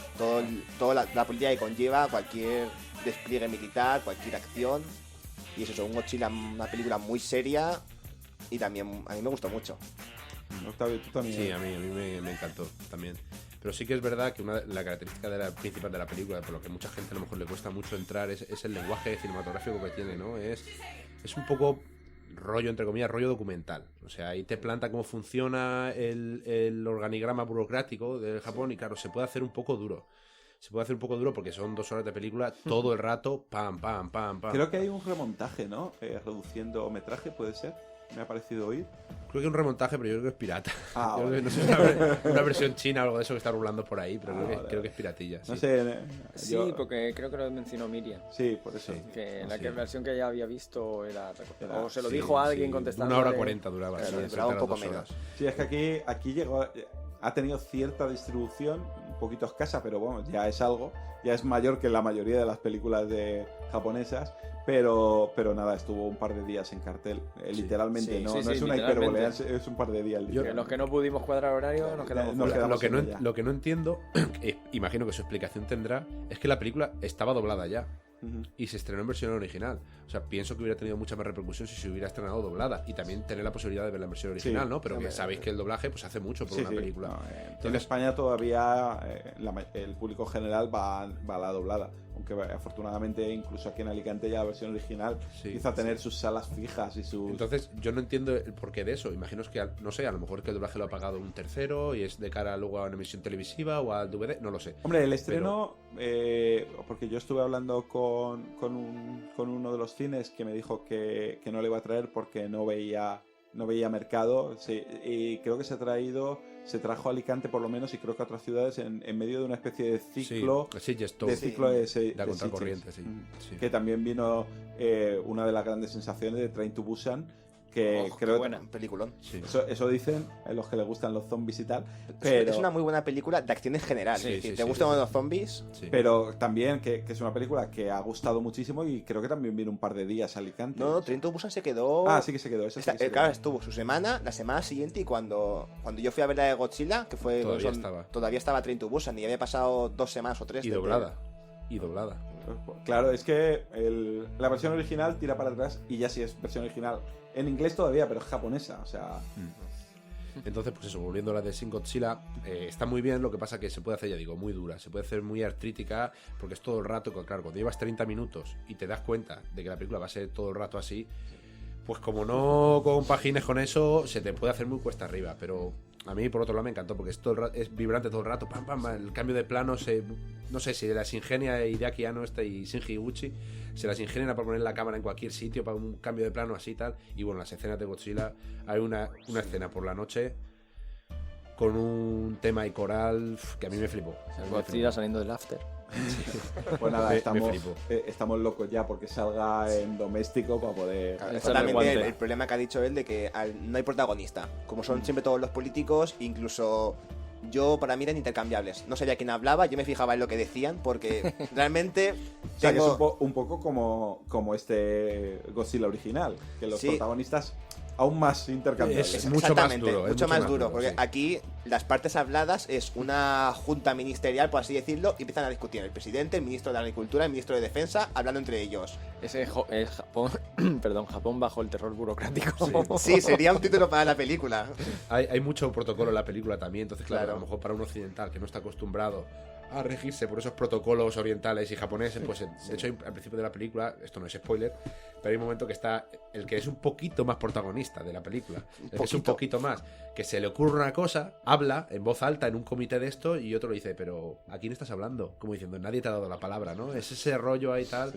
Toda la política que conlleva cualquier despliegue militar, cualquier acción. Y eso, un Godzilla, una película muy seria y también a mí me gustó mucho. Octavio, tú también. Sí, a mí me encantó también. Pero sí que es verdad que la característica principal de la película, por lo que mucha gente a lo mejor le cuesta mucho entrar, es el lenguaje cinematográfico que tiene, ¿no? Es un poco rollo, entre comillas, rollo documental. O sea, ahí te planta cómo funciona el organigrama burocrático del Japón y claro, se puede hacer un poco duro. Porque son 2 horas de película todo el rato, pam. Creo que hay un remontaje, ¿no? Reduciendo metraje, ¿puede ser? Me ha parecido oír. Creo que es un remontaje, pero yo creo que es pirata. Vale. Que, no sé, una versión china o algo de eso que está rulando por ahí, pero creo que es piratilla. No sí. sé. Sí, porque creo que lo mencionó Miriam. Sí, por eso. Que la versión que ella había visto era o se lo Sí, dijo a alguien contestando. 1 hora 40 duraba. Claro, sí, duraba un poco 2 horas. menos. Sí, es que aquí llegó, ha tenido cierta distribución, un poquito escasa, pero bueno, ya es algo. Ya es mayor que la mayoría de las películas japonesas. Pero nada, estuvo un par de días en cartel, literalmente, no es una hipérbole, es un par de días. Los que no pudimos cuadrar horario nos quedamos fuera. Lo que no entiendo, imagino que su explicación tendrá, es que la película estaba doblada ya. Y se estrenó en versión original. O sea, pienso que hubiera tenido mucha más repercusión si se hubiera estrenado doblada. Y también tener la posibilidad de ver la versión original, ¿no? Pero que sabéis que el doblaje pues hace mucho por una película. No, en España todavía el público general va a la doblada. Aunque afortunadamente incluso aquí en Alicante ya la versión original empieza a tener sus salas fijas y sus... Entonces yo no entiendo el porqué de eso. Imagino que, no sé, a lo mejor que el doblaje lo ha pagado un tercero y es de cara luego a una emisión televisiva o al DVD, no lo sé. Hombre, el estreno, porque yo estuve hablando con uno de los cines que me dijo que no le iba a traer porque no veía no veía mercado. Sí, y creo que se trajo a Alicante por lo menos, y creo que a otras ciudades en medio de una especie de ciclo. Sí, de la contracorriente, sí. Que también vino una de las grandes sensaciones de Train to Busan, que creo buena peliculón. Sí. Eso dicen los que les gustan los zombies y tal, pero es una muy buena película de acción en general. Si te gustan los zombies, pero también que es una película que ha gustado muchísimo, y creo que también vino un par de días a Alicante. No, Train to Busan se quedó. Sí que se quedó. Claro, estuvo su semana, la semana siguiente, y cuando yo fui a ver la de Godzilla, que fue todavía estaba Train to Busan, y había pasado 2 semanas o 3 y doblada. Claro, es que la versión original tira para atrás, y ya sí es versión original en inglés todavía, pero es japonesa, o sea. Entonces, pues eso, volviendo a la de Shin Godzilla, está muy bien. Lo que pasa que se puede hacer, ya digo, muy dura, se puede hacer muy artrítica, porque es todo el rato, claro, cuando llevas 30 minutos y te das cuenta de que la película va a ser todo el rato así, pues como no compagines con eso, se te puede hacer muy cuesta arriba. Pero a mí, por otro lado, me encantó, porque es vibrante todo el rato, pam, pam, el cambio de plano, no sé si las ingenia Hideaki Anno y Shinji Higuchi, se las ingenian para poner la cámara en cualquier sitio para un cambio de plano así y tal. Y bueno, las escenas de Godzilla, hay una escena por la noche con un tema y coral que a mí me flipó. Godzilla saliendo del after. Pues nada, estamos locos ya porque salga en doméstico para poder. Exactamente el problema que ha dicho él de que no hay protagonista. Como son siempre todos los políticos, incluso para mí eran intercambiables. No sabía quién hablaba, yo me fijaba en lo que decían, porque realmente. O sea, que es un poco como este Godzilla original, que los protagonistas aún más intercambiables. Es mucho más duro. Mucho más duro, porque aquí las partes habladas es una junta ministerial, por así decirlo, y empiezan a discutir el presidente, el ministro de Agricultura, el ministro de Defensa, hablando entre ellos. Ese es Japón, Japón bajo el terror burocrático. Sí, sería un título para la película. Hay mucho protocolo en la película también, entonces claro, a lo mejor para un occidental que no está acostumbrado a regirse por esos protocolos orientales y japoneses, pues de hecho al principio de la película, esto no es spoiler, pero hay un momento que está el que es un poquito más protagonista de la película, es un poquito más, que se le ocurre una cosa, habla en voz alta en un comité de esto, y otro le dice, pero ¿a quién estás hablando? Como diciendo, nadie te ha dado la palabra, ¿no? Es ese rollo ahí tal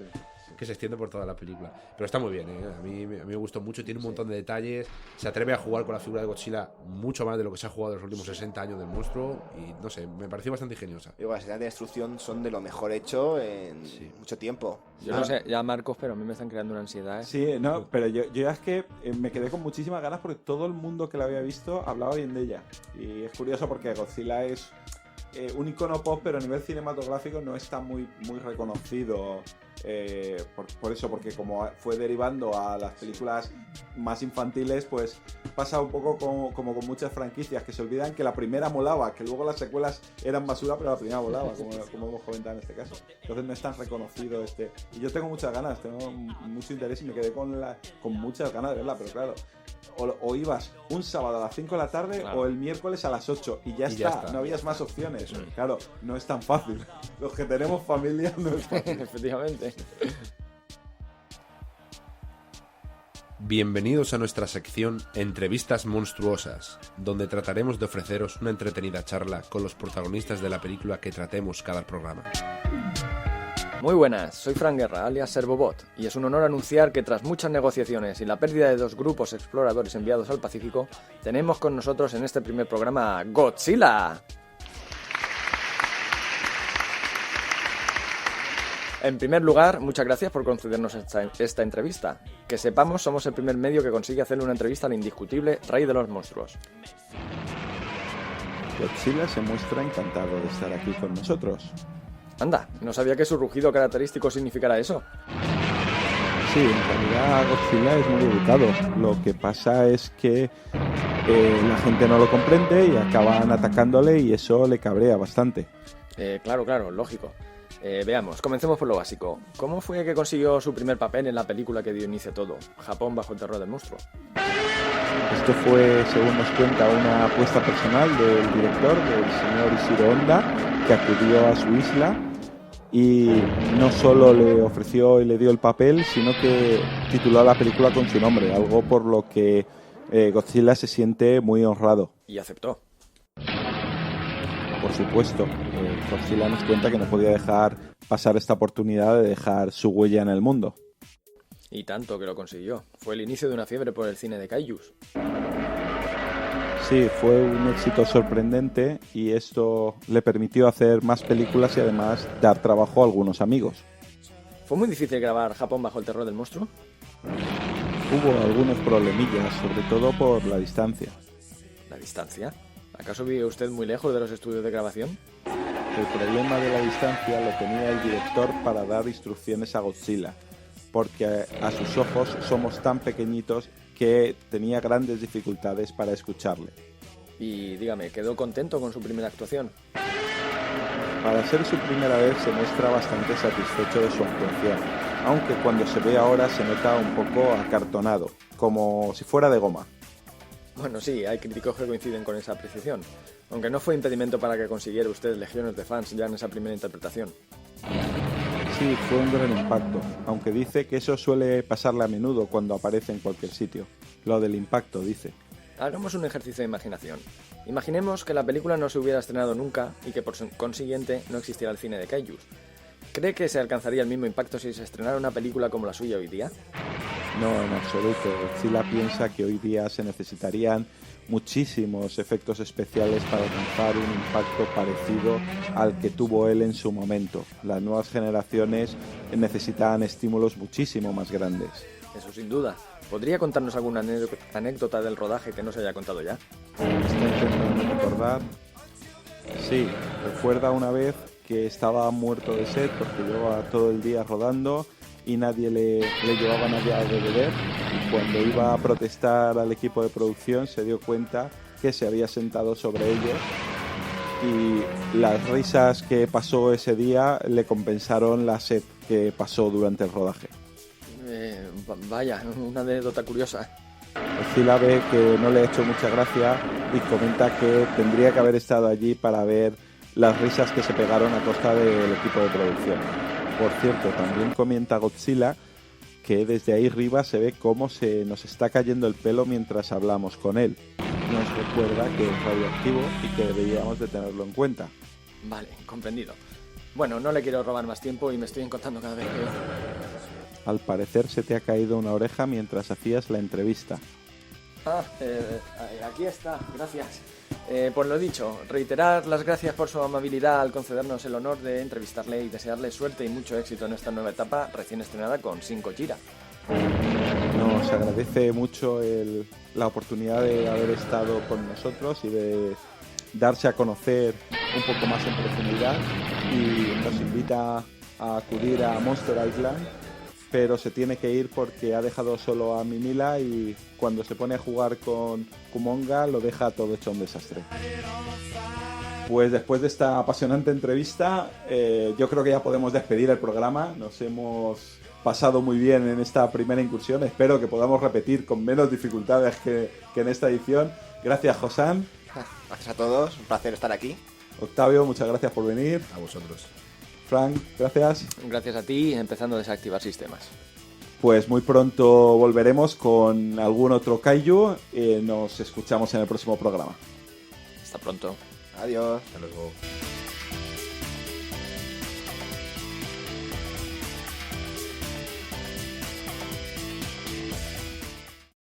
que se extiende por toda la película, pero está muy bien, ¿eh? A mí me gustó mucho, tiene un montón de detalles, se atreve a jugar con la figura de Godzilla mucho más de lo que se ha jugado en los últimos 60 años del monstruo, y no sé, me pareció bastante ingeniosa. Y las escenas de destrucción son de lo mejor hecho en mucho tiempo. Yo no sé, ya Marcos, pero a mí me están creando una ansiedad, ¿eh? Sí, no, pero yo es que me quedé con muchísimas ganas porque todo el mundo que la había visto hablaba bien de ella. Y es curioso porque Godzilla es un icono pop, pero a nivel cinematográfico no está muy reconocido. Por eso, porque como fue derivando a las películas más infantiles, pues pasa un poco como con muchas franquicias que se olvidan que la primera molaba, que luego las secuelas eran basura, pero la primera molaba, como hemos comentado en este caso. Entonces no es tan reconocido y yo tengo muchas ganas, tengo mucho interés y me quedé con muchas ganas de verla, pero claro, o ibas un sábado a las 5 de la tarde, claro, o el miércoles a las 8 y ya está, no habías más opciones. Claro, no es tan fácil. Los que tenemos familia no es fácil. Efectivamente. Bienvenidos a nuestra sección Entrevistas Monstruosas, donde trataremos de ofreceros una entretenida charla con los protagonistas de la película que tratemos cada programa. Muy buenas, soy Fran Guerra, alias Servobot, y es un honor anunciar que tras muchas negociaciones y la pérdida de 2 grupos exploradores enviados al Pacífico, tenemos con nosotros en este primer programa Godzilla. En primer lugar, muchas gracias por concedernos esta entrevista. Que sepamos, somos el primer medio que consigue hacerle una entrevista al indiscutible rey de los monstruos. Godzilla se muestra encantado de estar aquí con nosotros. Anda, no sabía que su rugido característico significara eso. Sí, en realidad Godzilla es muy educado. Lo que pasa es que la gente no lo comprende y acaban atacándole y eso le cabrea bastante. Claro, lógico. Veamos, comencemos por lo básico. ¿Cómo fue que consiguió su primer papel en la película que dio inicio a todo? Japón bajo el terror del monstruo. Esto fue, según nos cuenta, una apuesta personal del director, del señor Ishiro Honda, que acudió a su isla y no solo le ofreció y le dio el papel, sino que tituló la película con su nombre, algo por lo que Godzilla se siente muy honrado. Y aceptó. Por supuesto, Godzilla nos cuenta que no podía dejar pasar esta oportunidad de dejar su huella en el mundo. Y tanto que lo consiguió. Fue el inicio de una fiebre por el cine de kaijus. Sí, fue un éxito sorprendente y esto le permitió hacer más películas y además dar trabajo a algunos amigos. ¿Fue muy difícil grabar Japón bajo el terror del monstruo? Hubo algunos problemillas, sobre todo por la distancia. ¿La distancia? ¿Acaso vive usted muy lejos de los estudios de grabación? El problema de la distancia lo tenía el director para dar instrucciones a Godzilla, porque a sus ojos somos tan pequeñitos que tenía grandes dificultades para escucharle. Y dígame, ¿quedó contento con su primera actuación? Para ser su primera vez se muestra bastante satisfecho de su actuación, aunque cuando se ve ahora se nota un poco acartonado, como si fuera de goma. Bueno, sí, hay críticos que coinciden con esa apreciación, aunque no fue impedimento para que consiguiera usted legiones de fans ya en esa primera interpretación. Sí, fue un gran impacto, aunque dice que eso suele pasarle a menudo cuando aparece en cualquier sitio. Lo del impacto, dice. Hagamos un ejercicio de imaginación. Imaginemos que la película no se hubiera estrenado nunca y que por consiguiente no existiera el cine de kaijus. ¿Cree que se alcanzaría el mismo impacto si se estrenara una película como la suya hoy día? No, en absoluto. Godzilla piensa que hoy día se necesitarían muchísimos efectos especiales para alcanzar un impacto parecido al que tuvo él en su momento. Las nuevas generaciones necesitan estímulos muchísimo más grandes. Eso sin duda. ¿Podría contarnos alguna anécdota del rodaje que no se haya contado ya? Estoy intentando recordar. Sí, recuerda una vez que estaba muerto de sed porque llevaba todo el día rodando y nadie le llevaba nada de beber, y cuando iba a protestar al equipo de producción se dio cuenta que se había sentado sobre ellos, y las risas que pasó ese día le compensaron la sed que pasó durante el rodaje. Vaya, una anécdota curiosa. Godzilla ve que no le ha hecho mucha gracia y comenta que tendría que haber estado allí para ver las risas que se pegaron a costa del equipo de producción. Por cierto, también comenta Godzilla que desde ahí arriba se ve cómo se nos está cayendo el pelo mientras hablamos con él. Nos recuerda que es radioactivo y que deberíamos de tenerlo en cuenta. Vale, comprendido. Bueno, no le quiero robar más tiempo y me estoy encontrando cada vez peor. Al parecer se te ha caído una oreja mientras hacías la entrevista. Aquí está, gracias. Pues lo dicho, reiterar las gracias por su amabilidad al concedernos el honor de entrevistarle y desearle suerte y mucho éxito en esta nueva etapa recién estrenada con Shin Gojira. Nos agradece mucho la oportunidad de haber estado con nosotros y de darse a conocer un poco más en profundidad, y nos invita a acudir a Monster Island, pero se tiene que ir porque ha dejado solo a Minilla y cuando se pone a jugar con Kumonga lo deja todo hecho un desastre. Pues después de esta apasionante entrevista, yo creo que ya podemos despedir el programa. Nos hemos pasado muy bien en esta primera incursión. Espero que podamos repetir con menos dificultades que en esta edición. Gracias, Josán. Gracias a todos, un placer estar aquí. Octavio, muchas gracias por venir. A vosotros. Frank, gracias. Gracias a ti, empezando a desactivar sistemas. Pues muy pronto volveremos con algún otro kaiju. Nos escuchamos en el próximo programa. Hasta pronto. Adiós. Hasta luego.